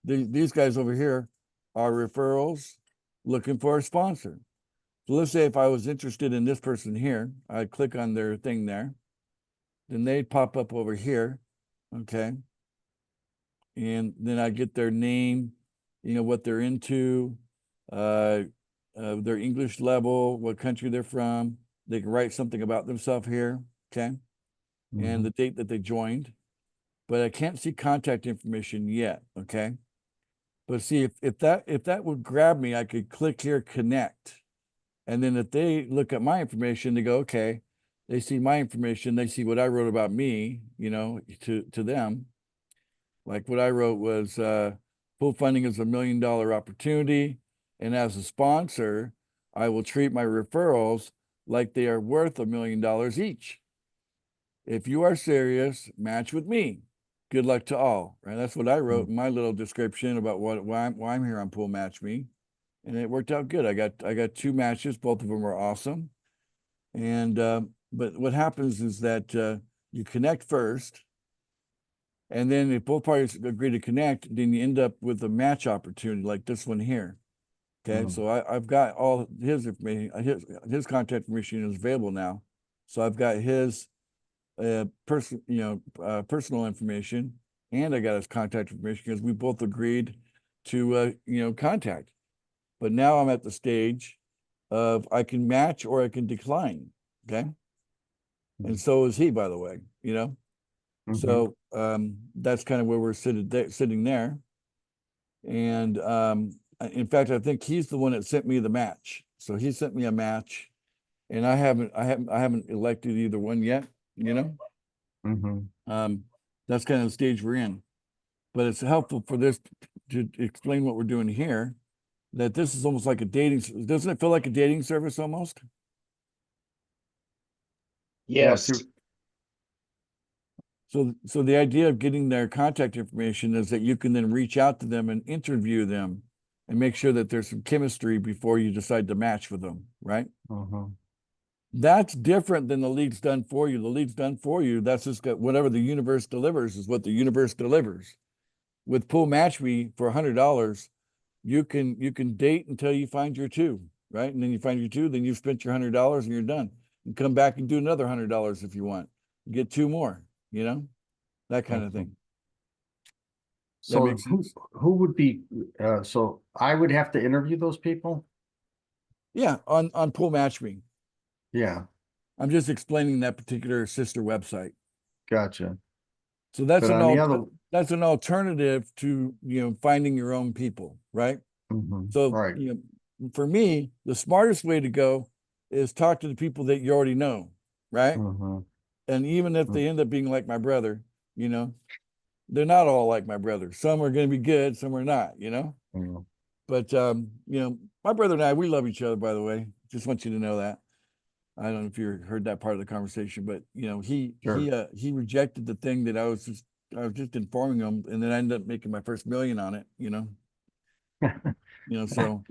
These guys over here are referrals looking for a sponsor. So let's say if I was interested in this person here, I'd click on their thing there. Then they'd pop up over here. Okay. And then I get their name, what they're into, their English level, what country they're from. They can write something about themselves here. Okay. And the date that they joined. But I can't see contact information yet. Okay. But see, if that would grab me, I could click here, connect. And then if they look at my information, they go, okay, they see my information, they see what I wrote about me, to them. Like what I wrote was pool funding is $1 million opportunity. And as a sponsor, I will treat my referrals like they are worth $1 million each. If you are serious, match with me. Good luck to all. Right? That's what I wrote in my little description about why I'm here on Pool Match Me. And it worked out good. I got 2 matches. Both of them were awesome. And but what happens is that you connect first. And then if both parties agree to connect, then you end up with a match opportunity like this one here. Okay, so I've got all his information, his contact information is available now. So I've got his personal information, and I got his contact information because we both agreed to contact. But now I'm at the stage of I can match or I can decline. Okay. And so is he, by the way, So that's kind of where we're sitting there. And in fact, I think he's the one that sent me the match. So he sent me a match, and I haven't elected either one yet, That's kind of the stage we're in. But it's helpful for this to explain what we're doing here, that this is almost like a dating, doesn't it feel like a dating service almost? Yes. So the idea of getting their contact information is that you can then reach out to them and interview them and make sure that there's some chemistry before you decide to match with them, right? That's different than the lead's done for you. The lead's done for you. That's just got whatever the universe delivers is what the universe delivers. With Pool Match Me for $100, you can date until you find your 2, right? And then you find your 2, then you've spent your $100 and you're done. You come back and do another $100 if you want. You get 2 more. That kind of thing. So who would be, so I would have to interview those people? Yeah, on Pool Match Me. Yeah. I'm just explaining that particular sister website. Gotcha. So that's that's an alternative to, finding your own people, right? So, right. For me, the smartest way to go is talk to the people that you already know, right? And even if they end up being like my brother, they're not all like my brother. Some are going to be good, some are not, But, my brother and I, we love each other, by the way. Just want you to know that. I don't know if you heard that part of the conversation, but, he rejected the thing that I was just informing him, and then I ended up making my first $1 million on it, So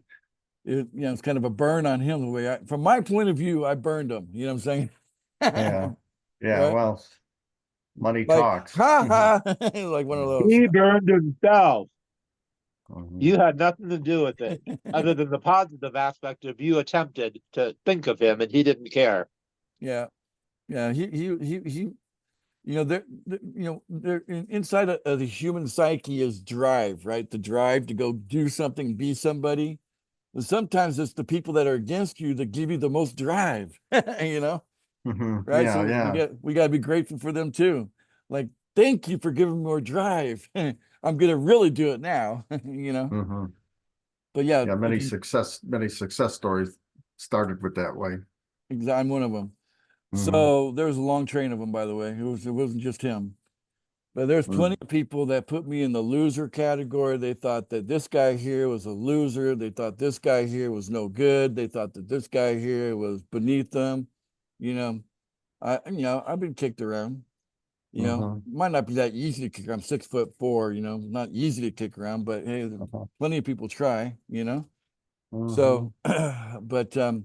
it's kind of a burn on him the way from my point of view, I burned him, you know what I'm saying? Yeah. Yeah. Right? Well, money Like, talks. ha ha, like one of those. He burned himself. You had nothing to do with it, other than the positive aspect of you attempted to think of him and he didn't care. Yeah. He there inside of the human psyche is drive, right? The drive to go do something, be somebody. And sometimes it's the people that are against you that give you the most drive, right? Yeah, So yeah. we got to be grateful for them too. Like, thank you for giving me more drive. I'm gonna really do it now, But yeah, Many success stories started with that way. I'm one of them. So there was a long train of them, by the way. It wasn't just him. But there's plenty of people that put me in the loser category. They thought that this guy here was a loser. They thought this guy here was no good. They thought that this guy here was beneath them. I've been kicked around. Might not be that easy to kick around. I'm 6'4", not easy to kick around, but hey, plenty of people try, So, but I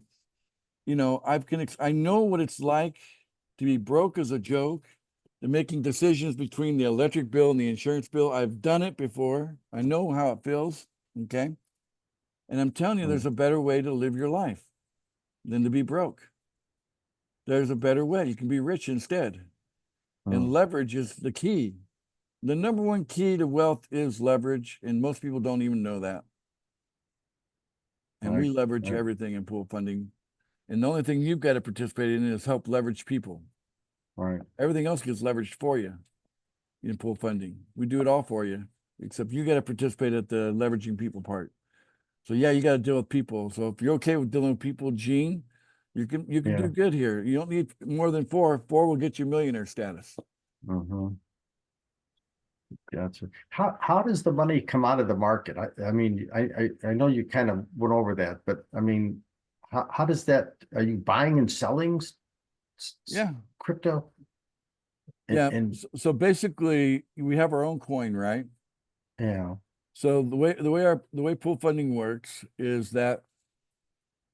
know what it's like to be broke as a joke the making decisions between the electric bill and the insurance bill. I've done it before. I know how it feels. Okay. And I'm telling you, there's a better way to live your life than to be broke. There's a better way. You can be rich instead. And leverage is the key. The number one key to wealth is leverage, and most people don't even know that. And we leverage everything in pool funding. And the only thing you've got to participate in is help leverage people. Right. Everything else gets leveraged for you in pool funding. We do it all for you, except you got to participate at the leveraging people part. So yeah, you got to deal with people. So if you're okay with dealing with people, Gene, you can do good here. You don't need more than 4. 4 will get you millionaire status. Gotcha. How does the money come out of the market? I mean, I know you kind of went over that, but I mean, how does that, are you buying and selling Yeah. crypto? And so basically we have our own coin, right? Yeah. So the way pool funding works is that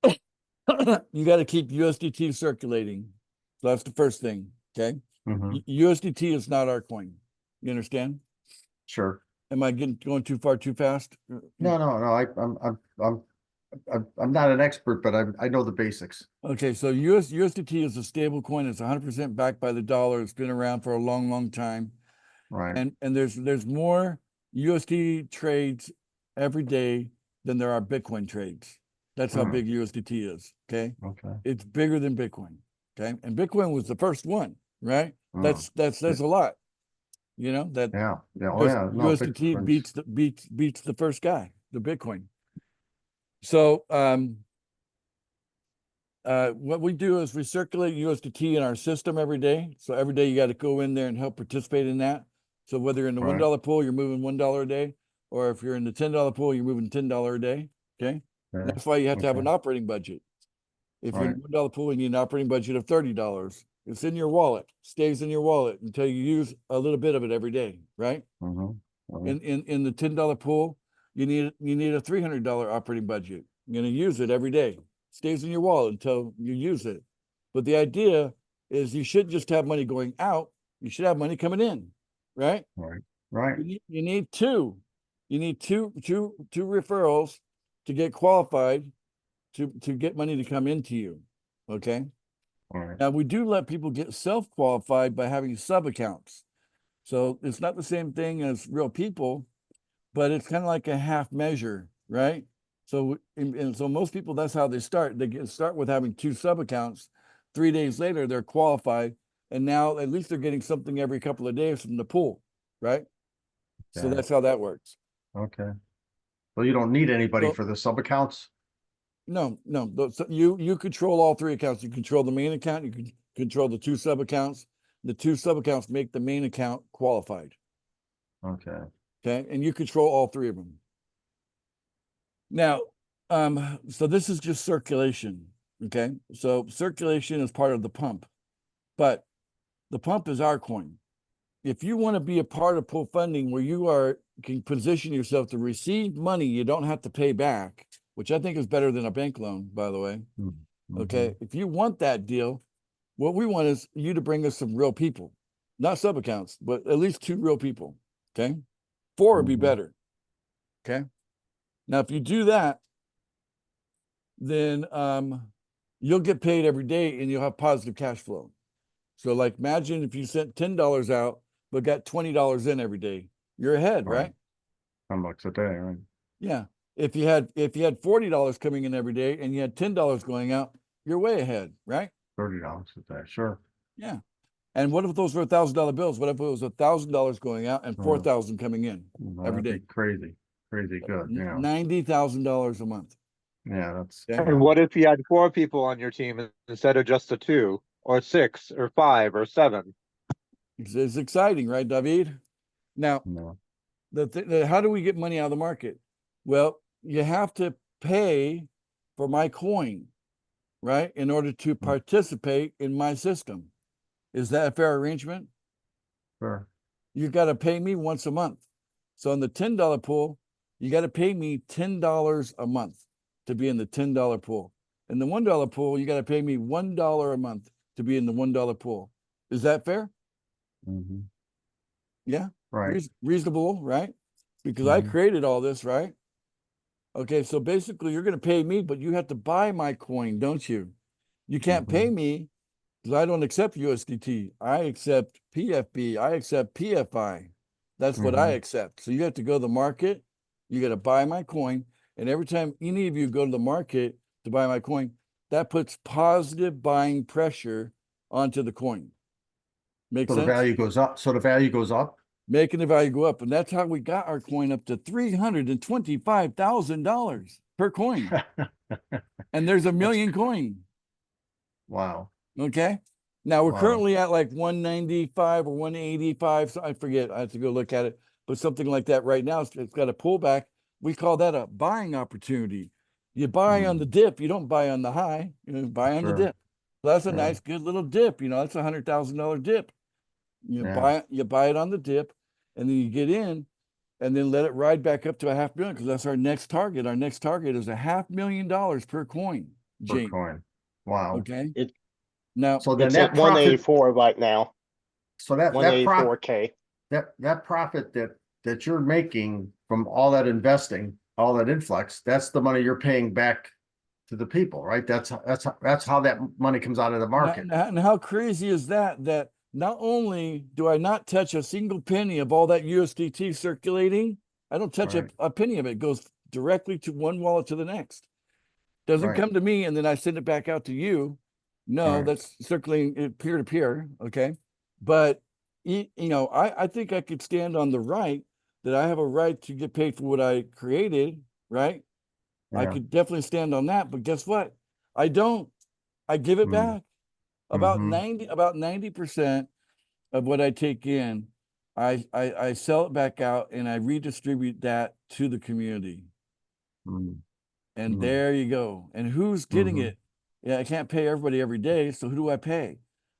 you got to keep USDT circulating. So that's the first thing. Okay. USDT is not our coin. You understand? Sure. Am I going too far, too fast? No. I'm not an expert, but I know the basics. Okay, so USDT is a stable coin. It's 100% backed by the dollar. It's been around for a long, long time. Right. And there's more USD trades every day than there are Bitcoin trades. That's how big USDT is. Okay. Okay. It's bigger than Bitcoin. Okay. And Bitcoin was the first one, right? That's a lot. You know, that yeah. Oh yeah. No, USDT beats the first guy, the Bitcoin. So what we do is we circulate USDT in our system every day. So every day you got to go in there and help participate in that. So whether you're in the $1 pool, you're moving $1 a day, or if you're in the $10 pool, you're moving $10 a day. Okay. Yeah. That's why you have to have an operating budget. If you're in the $1 pool, you need an operating budget of $30. It's in your wallet, stays in your wallet until you use a little bit of it every day, right? In the $10 pool, you need a $300 operating budget. You're going to use it every day. Stays in your wallet until you use it. But the idea is you shouldn't just have money going out. You should have money coming in, right? Right. You need two. You need two referrals to get qualified to get money to come into you. Okay. Now we do let people get self-qualified by having sub accounts. So it's not the same thing as real people, but it's kind of like a half measure, right? So and so most people, that's how they start. They start with having 2 sub accounts. 3 days later, they're qualified, and now at least they're getting something every couple of days from the pool, right? So that's how that works. Okay. Well, you don't need anybody for the sub accounts. No. So you control all 3 accounts. You control the main account. You can control the 2 sub accounts. The 2 sub accounts make the main account qualified. Okay. Okay, and you control all 3 of them. Now, so this is just circulation. Okay, so circulation is part of the pump, but the pump is our coin. If you want to be a part of pool funding where you can position yourself to receive money you don't have to pay back, which I think is better than a bank loan, by the way. Okay, if you want that deal, what we want is you to bring us some real people, not sub accounts, but at least 2 real people. Okay, 4 would be better. Okay, now if you do that, then you'll get paid every day and you'll have positive cash flow. So like imagine if you sent $10 out but got $20 in every day, you're ahead, right? $10 a day, right? Yeah. If you had $40 coming in every day and you had $10 going out, you're way ahead, right? $30 a day, sure. Yeah. And what if those were $1,000 bills? What if it was $1,000 going out and 4,000 coming in every day? Crazy good. Yeah. $90,000 a month. Yeah, that's. And what if you had 4 people on your team instead of just the 2, or 6, or 5, or 7? It's exciting, right, David? Now, how do we get money out of the market? Well, you have to pay for my coin, right, in order to participate in my system. Is that a fair arrangement? Sure. You got to pay me once a month. So in the $10 pool, you got to pay me $10 a month to be in the $10 pool. In the $1 pool, you got to pay me $1 a month to be in the $1 pool. Is that fair? Mhm. Yeah, Right. reasonable, right? Because I Mhm. created all this, right? Okay, so basically you're gonna pay me, but you have to buy my coin, don't you? You can't pay Mhm. me because I don't accept USDT. I accept PFB. I accept PFI. That's what I Mhm. accept. So you have to go to the market. You got to buy my coin. And every time any of you go to the market to buy my coin, that puts positive buying pressure onto the coin. Make So the sense? value goes up. So the value goes up. Making the value go up. And that's how we got our coin up to $325,000 per coin. And there's a million coin. Wow. Okay. Now we're Wow. currently at like 195 or 185. So I forget. I have to go look at it, but something like that right now. It's got a pullback. We call that a buying opportunity. You buy on the dip. You don't buy on the high. You buy on the Sure. dip. So that's a Sure. nice, good little dip. That's $100,000 dip. Yeah. You buy it on the dip, and then you get in, and then let it ride back up to a 500,000 because that's our next target. Our next target is $500,000 per coin, Per Jane. coin. Wow. Okay. It, Now, So then it's that at profit, 184 right now, so that profit, 184K. that profit that you're making from all that investing, all that influx, that's the money you're paying back to the people, right? That's how that money comes out of the market. and how crazy is that? That not only do I not touch a single penny of all that USDT circulating, I don't touch Right. a penny of it. It goes directly to one wallet to the next. Doesn't Right. come to me and then I send it back out to you. No, Right. that's circulating peer to peer. Okay. But, I think I could stand on the right that I have a right to get paid for what I created, right? I Yeah. could definitely stand on that. But guess what? I don't. I give it Mm. back. About Mhm. 90% of what I take in, I sell it back out and I redistribute that to the community. Mm. And Mm. there you go. And who's getting Mhm. it? Yeah, I can't pay everybody every day. So who do I pay?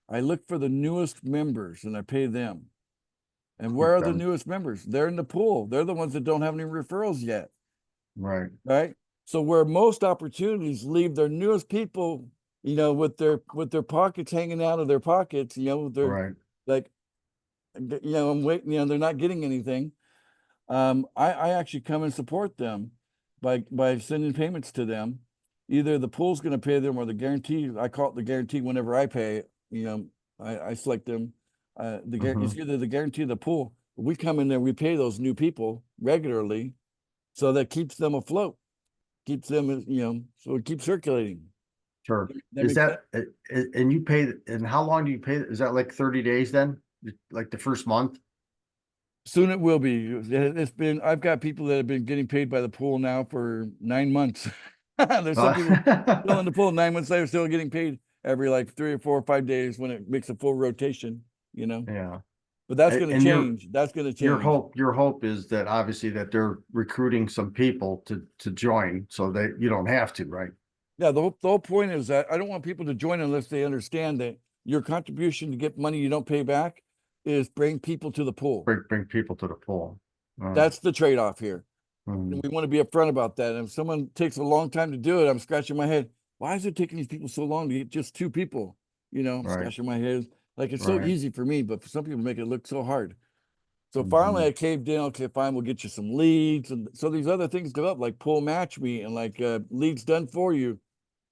I look for the newest members and I pay them. And where Keep are the them. newest members? They're in the pool. They're the ones that don't have any referrals yet. Right. Right. So where most opportunities leave their newest people, with their pockets hanging out of their pockets, they're Right. like, I'm waiting, they're not getting anything. I actually come and support them by sending payments to them. Either the pool's going to pay them or the guarantee. I call it the guarantee whenever I pay. I select them. It's either the guarantee or the pool. We come in there, we pay those new people regularly, so that keeps them afloat, keeps them, so it keeps circulating. Sure. That Is makes sense. that, and you pay, and how long do you pay? Is that like 30 days then? Like the first month? Soon it will be. I've got people that have been getting paid by the pool now for 9 months. There's some people still in the pool 9 months later, still getting paid every like 3 or 4 or 5 days when it makes a full rotation, Yeah. but that's going to And change. That's going to change. your hope is that obviously that they're recruiting some people to join so that you don't have to, right? Yeah. The whole point is that I don't want people to join unless they understand that your contribution to get money you don't pay back is bring people to the pool. Bring people to the pool. That's the trade-off here. Mhm. And we want to be upfront about that. And if someone takes a long time to do it, I'm scratching my head. Why is it taking these people so long to get just 2 people? Right. Scratching my head. Like it's so Right. easy for me, but for some people make it look so hard. So Mhm. finally I caved in. Okay, fine, we'll get you some leads. And so these other things develop, like Pool Match Me and like leads done for you.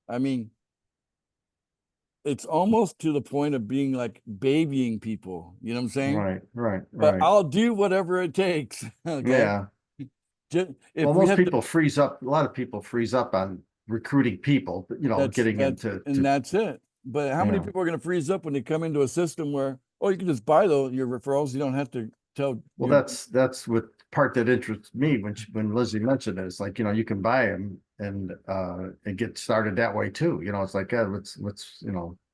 I mean, it's almost to the point of being like babying people. You know what I'm saying? Right. But I'll do whatever it takes. Okay. Yeah. If Well, we most have to, people freeze up. A lot of people freeze up on recruiting people, getting into. that's it. But how many Yeah. people are going to freeze up when they come into a system where, you can just buy your referrals. You don't have to tell. Well, that's what part that interests me when Lizzie mentioned it. It's like, you can buy them and get started that way too. It's like, what's.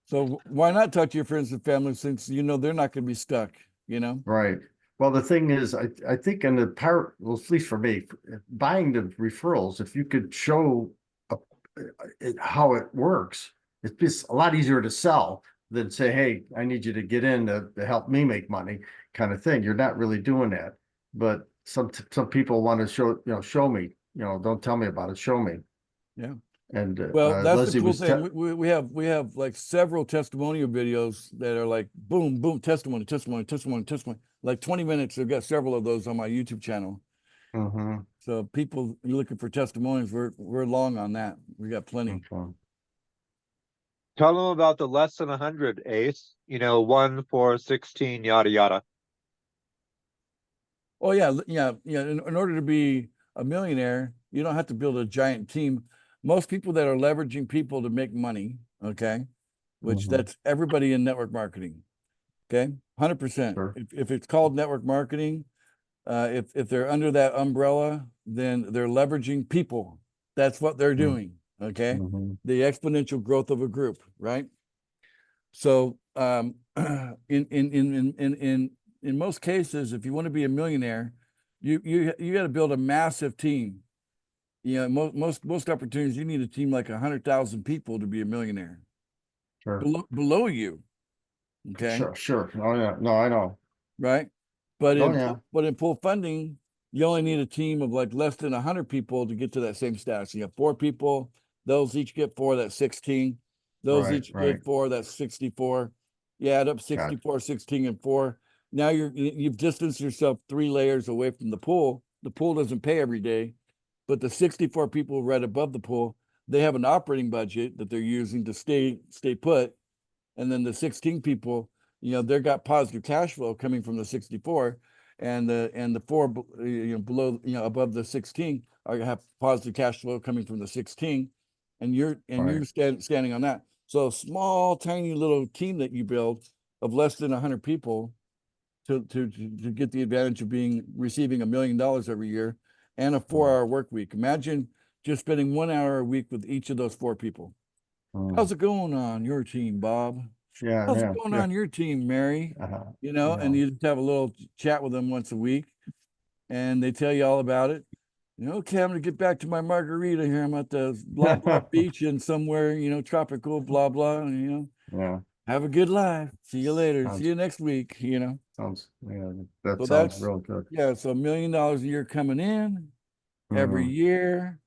So why not talk to your friends and family since they're not going to be stuck, Right. Well, the thing is, I think in the part, well, at least for me, buying the referrals, if you could show how it works, it's just a lot easier to sell than say, hey, I need you to get in to help me make money kind of thing. You're not really doing that. But some people want to show me, don't tell me about it, show me. Yeah. And Well, that's Leslie the cool was thing. We have like several testimonial videos that are like boom, boom, testimony, testimony, testimony, testimony. Like 20 minutes. I've got several of those on my YouTube channel. Mhm, So people looking for testimonies, we're long on that. We got plenty. okay. Tell them about the less than 100, Ace. 1, 4, 16, yada yada. Oh yeah, yeah. In order to be a millionaire, you don't have to build a giant team. Most people that are leveraging people to make money, okay, which Mhm. that's everybody in network marketing. Okay, 100%. Sure. If it's called network marketing, if they're under that umbrella, then they're leveraging people. That's what they're doing. Okay, Mhm. the exponential growth of a group, right? So in most cases, if you want to be a millionaire, you got to build a massive team. You know, most opportunities you need a team like 100,000 people to be a millionaire Sure. below you. Okay, Sure. Oh, yeah. No, I know. right? But Oh, yeah. in full funding, you only need a team of like less than 100 people to get to that same status. You have 4 people; those each get 4. That's 16. Those Right, each right. get 4. That's 64. You add up 64, 16, and 4. Now you've distanced yourself 3 layers away from the pool. The pool doesn't pay every day, but the 64 people right above the pool, they have an operating budget that they're using to stay put. And then the 16 people, they've got positive cash flow coming from the 64, and the 4 below, above the 16 are gonna have positive cash flow coming from the 16, and you're Right. standing on that. So a small, tiny little team that you build of less than 100 people to get the advantage of receiving $1 million every year and a 4-hour work week. Imagine just spending 1 hour a week with each of those 4 people. How's it going on your team, Bob? Yeah, How's it yeah, going yeah. on your team, Mary? Uh-huh. And you just have a little chat with them once a week, and they tell you all about it. Okay, I'm gonna get back to my margarita here. I'm at the blah blah beach and somewhere, tropical, blah blah. Yeah. Have a good life. See you later. Sounds- See you next week. Sounds, yeah, that So sounds that's real good. yeah. So $1 million a year coming in every Mhm. year,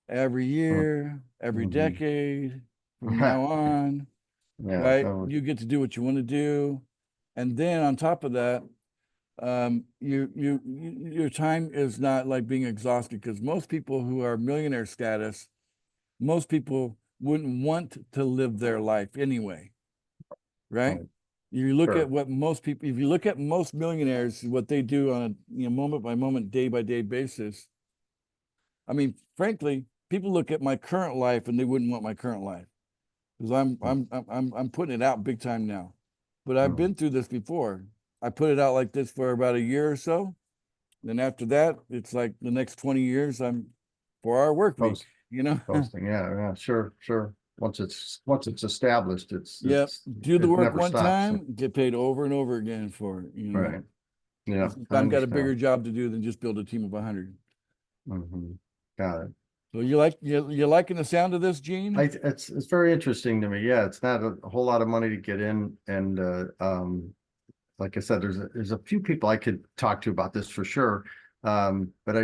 every Mhm. decade from now on. Yeah, Right? that would- You get to do what you want to do. And then on top of that, your time is not like being exhausted, because most people who are millionaire status, most people wouldn't want to live their life anyway. Right? Right. You look Sure. at what most people, if you look at most millionaires, what they do on a moment by moment, day by day basis. I mean, frankly, people look at my current life and they wouldn't want my current life, because I'm putting it out big time now. But I've been through this before. I put it out like this for about a year or so. Then after that, it's like the next 20 years, I'm 4-hour work week, Post- Posting, yeah, sure. Once it's established, Yep. Do the it work never one stops. time, get paid over and over again for it. Right. Yeah. I I've got a bigger understand. job to do than just build a team of 100. Mhm. Got it. So you're liking the sound of this, Gene? It's very interesting to me. Yeah, it's not a whole lot of money to get in, and like I said, there's a few people I could talk to about this for sure. But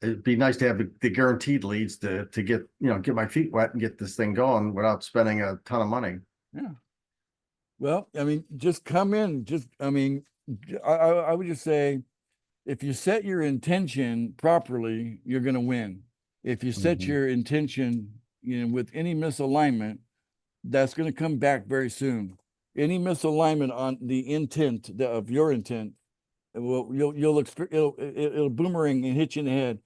it'd be nice to have the guaranteed leads to get get my feet wet and get this thing going without spending a ton of money. Yeah. Well, I mean, just come in. I would just say, if you set your intention properly, you're going to win. If you set Mhm. your intention, with any misalignment, that's going to come back very soon. Any misalignment on the intent of your intent, it'll boomerang and hit you in the head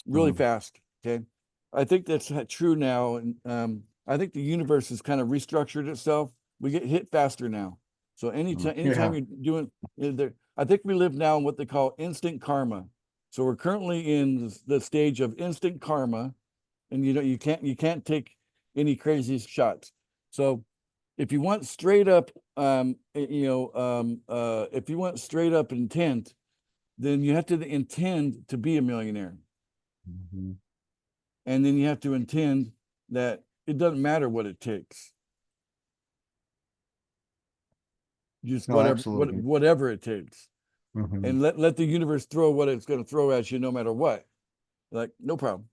really fast. Okay, I think that's true now, and I think the universe has kind of restructured itself. We get hit faster now. So anytime Yeah. you're doing I think we live now in what they call instant karma. So we're currently in the stage of instant karma, and you can't take any crazy shots. So if you want straight up if you want straight up intent, then you have to intend to be a millionaire. Mhm. And then you have to intend that it doesn't matter what it takes. Just No, absolutely. whatever it takes. Mhm. And let the universe throw what it's going to throw at you no matter what. Like, no problem.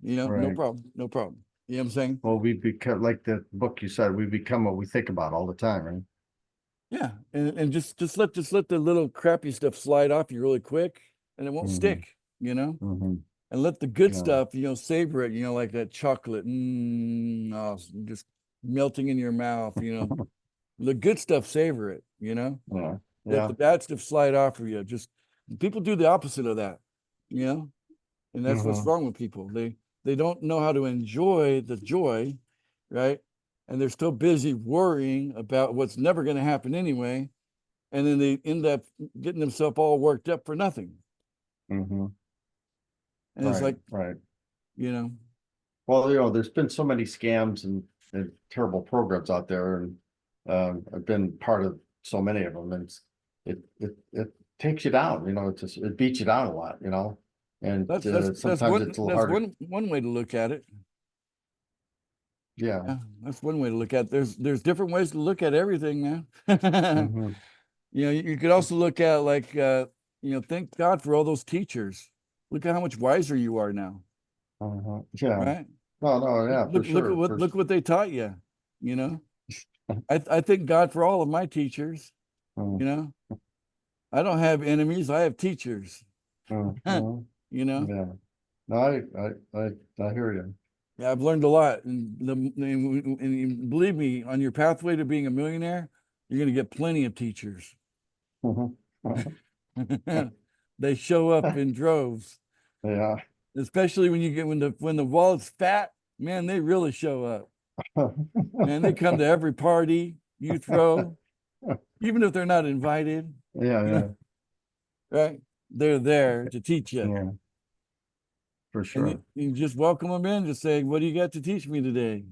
you know, no Right. problem, no problem. You know what I'm saying? Well, we become, like the book you said, we become what we think about all the time, right? Yeah, and just let the little crappy stuff slide off you really quick, and it won't Mhm. stick, you know. Mm-hmm. And let the good Yeah. stuff, you know, savor it, you know, like that chocolate, just melting in your mouth, you know. The good stuff, savor it, you know. Yeah. Let Yeah. the bad stuff slide off of you. Just people do the opposite of that, you know, and that's what's Mhm. wrong with people. They don't know how to enjoy the joy, right? And they're still busy worrying about what's never going to happen anyway, and then they end up getting themselves all worked up for nothing. Mm-hmm. And it's like, Right. you know, Well, there's been so many scams and terrible programs out there, and I've been part of so many of them, and it takes you down. It beats you down a lot. And that's sometimes it's a little harder. one way to look at it. Yeah. Yeah, that's one way to look at it. There's different ways to look at everything, man. Mhm. You know, you could also look at like thank God for all those teachers. Look at how much wiser you are now, Yeah. right? No, yeah, for sure. Look what they taught you, you know. I thank God for all of my teachers, Mm, you know. I don't have enemies, I have teachers. mm. You know. Yeah. No, I hear you. Yeah, I've learned a lot, and believe me, on your pathway to being a millionaire, you're going to get plenty of teachers. Mhm. They show up in droves, Yeah. especially when the wallet's fat. Man, they really show up. Man, they come to every party you throw, even if they're not invited. Yeah, You yeah, know, right? They're there to teach you, yeah, for and sure. you just welcome them in. Just say, "What do you got to teach me today?"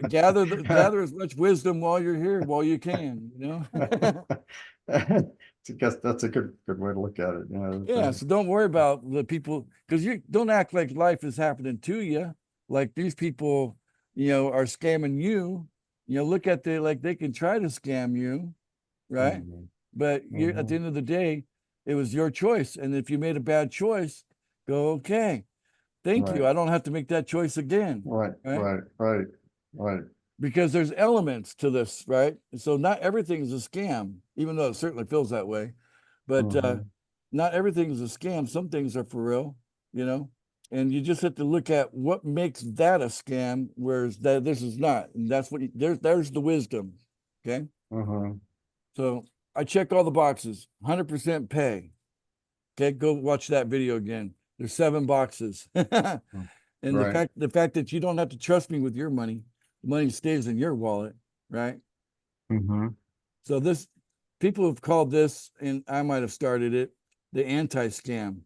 Gather as much wisdom while you're here, while you can. You know. I guess that's a good way to look at it. Yeah, so don't worry about the people, because you don't act like life is happening to you. Like these people, are scamming you. Look at like they can try to scam you, right? Mhm, But you at the mhm. end of the day, it was your choice. And if you made a bad choice, go, okay, thank you. Right, I don't have to make that choice again, right, right? right. Because there's elements to this, right? So not everything is a scam, even though it certainly feels that way. But Mhm, not everything is a scam. Some things are for real, and you just have to look at what makes that a scam, whereas that this is not. And that's what there's the wisdom. Okay. mhm. So I check all the boxes, 100% pay. Okay, go watch that video again. There's 7 boxes. And the Right. fact that you don't have to trust me with your money, the money stays in your wallet, right? Mhm. So people have called this, and I might have started it, the anti-scam,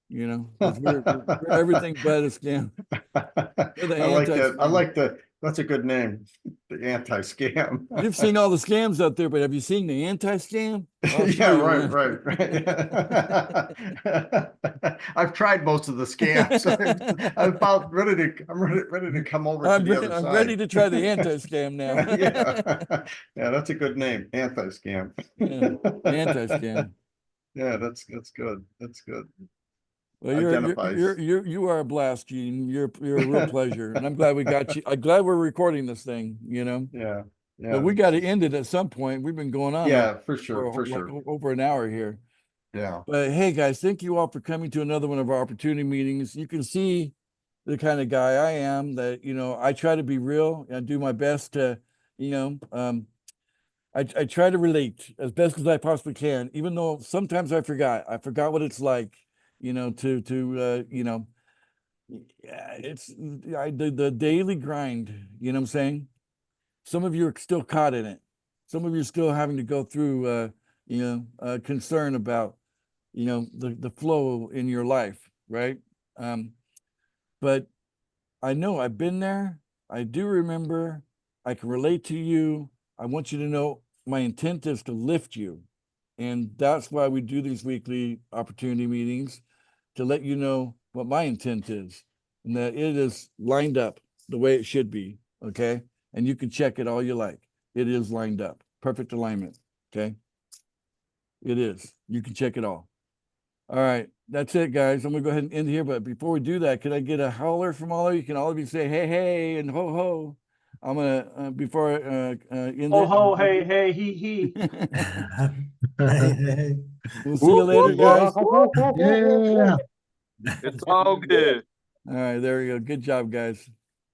because we're everything but a scam. We're the I like that. I anti-scam. like that. That's a good name. The anti-scam. You've seen all the scams out there, but have you seen the anti-scam? I'll show Yeah, you right, one. right. I've tried most of the scams. I'm about ready to come over to the other I'm ready side. to try the anti-scam now. Yeah. Yeah, that's a good name. Anti-scam. Yeah, anti-scam. Yeah, that's good. That's good. Well, Identifies. you are a blast, Gene. You're a real pleasure, and I'm glad we got you. I'm glad we're recording this thing. Yeah, But yeah. we got to end it at some point. We've been going on Yeah, for sure, for for like sure. over an hour here. Yeah. But hey, guys, thank you all for coming to another one of our opportunity meetings. You can see the kind of guy I am. That I try to be real and do my best to, I try to relate as best as I possibly can, even though sometimes I forgot what it's like, yeah, it's the daily grind. You know what I'm saying? Some of you are still caught in it. Some of you are still having to go through, concern about, the flow in your life, right? But I know I've been there. I do remember. I can relate to you. I want you to know my intent is to lift you. And that's why we do these weekly opportunity meetings, to let you know what my intent is, and that it is lined up the way it should be. Okay. And you can check it all you like. It is lined up. Perfect alignment. Okay. It is. You can check it all. All right, that's it, guys. I'm gonna go ahead and end here, but before we do that, could I get a holler from all of you? Can all of you say hey, hey, and ho, ho? I'm gonna, before I end Oh, it. ho, hey, hey, he. We'll see you later, guys. Yeah. It's all good. All right, there we go. Good job, guys.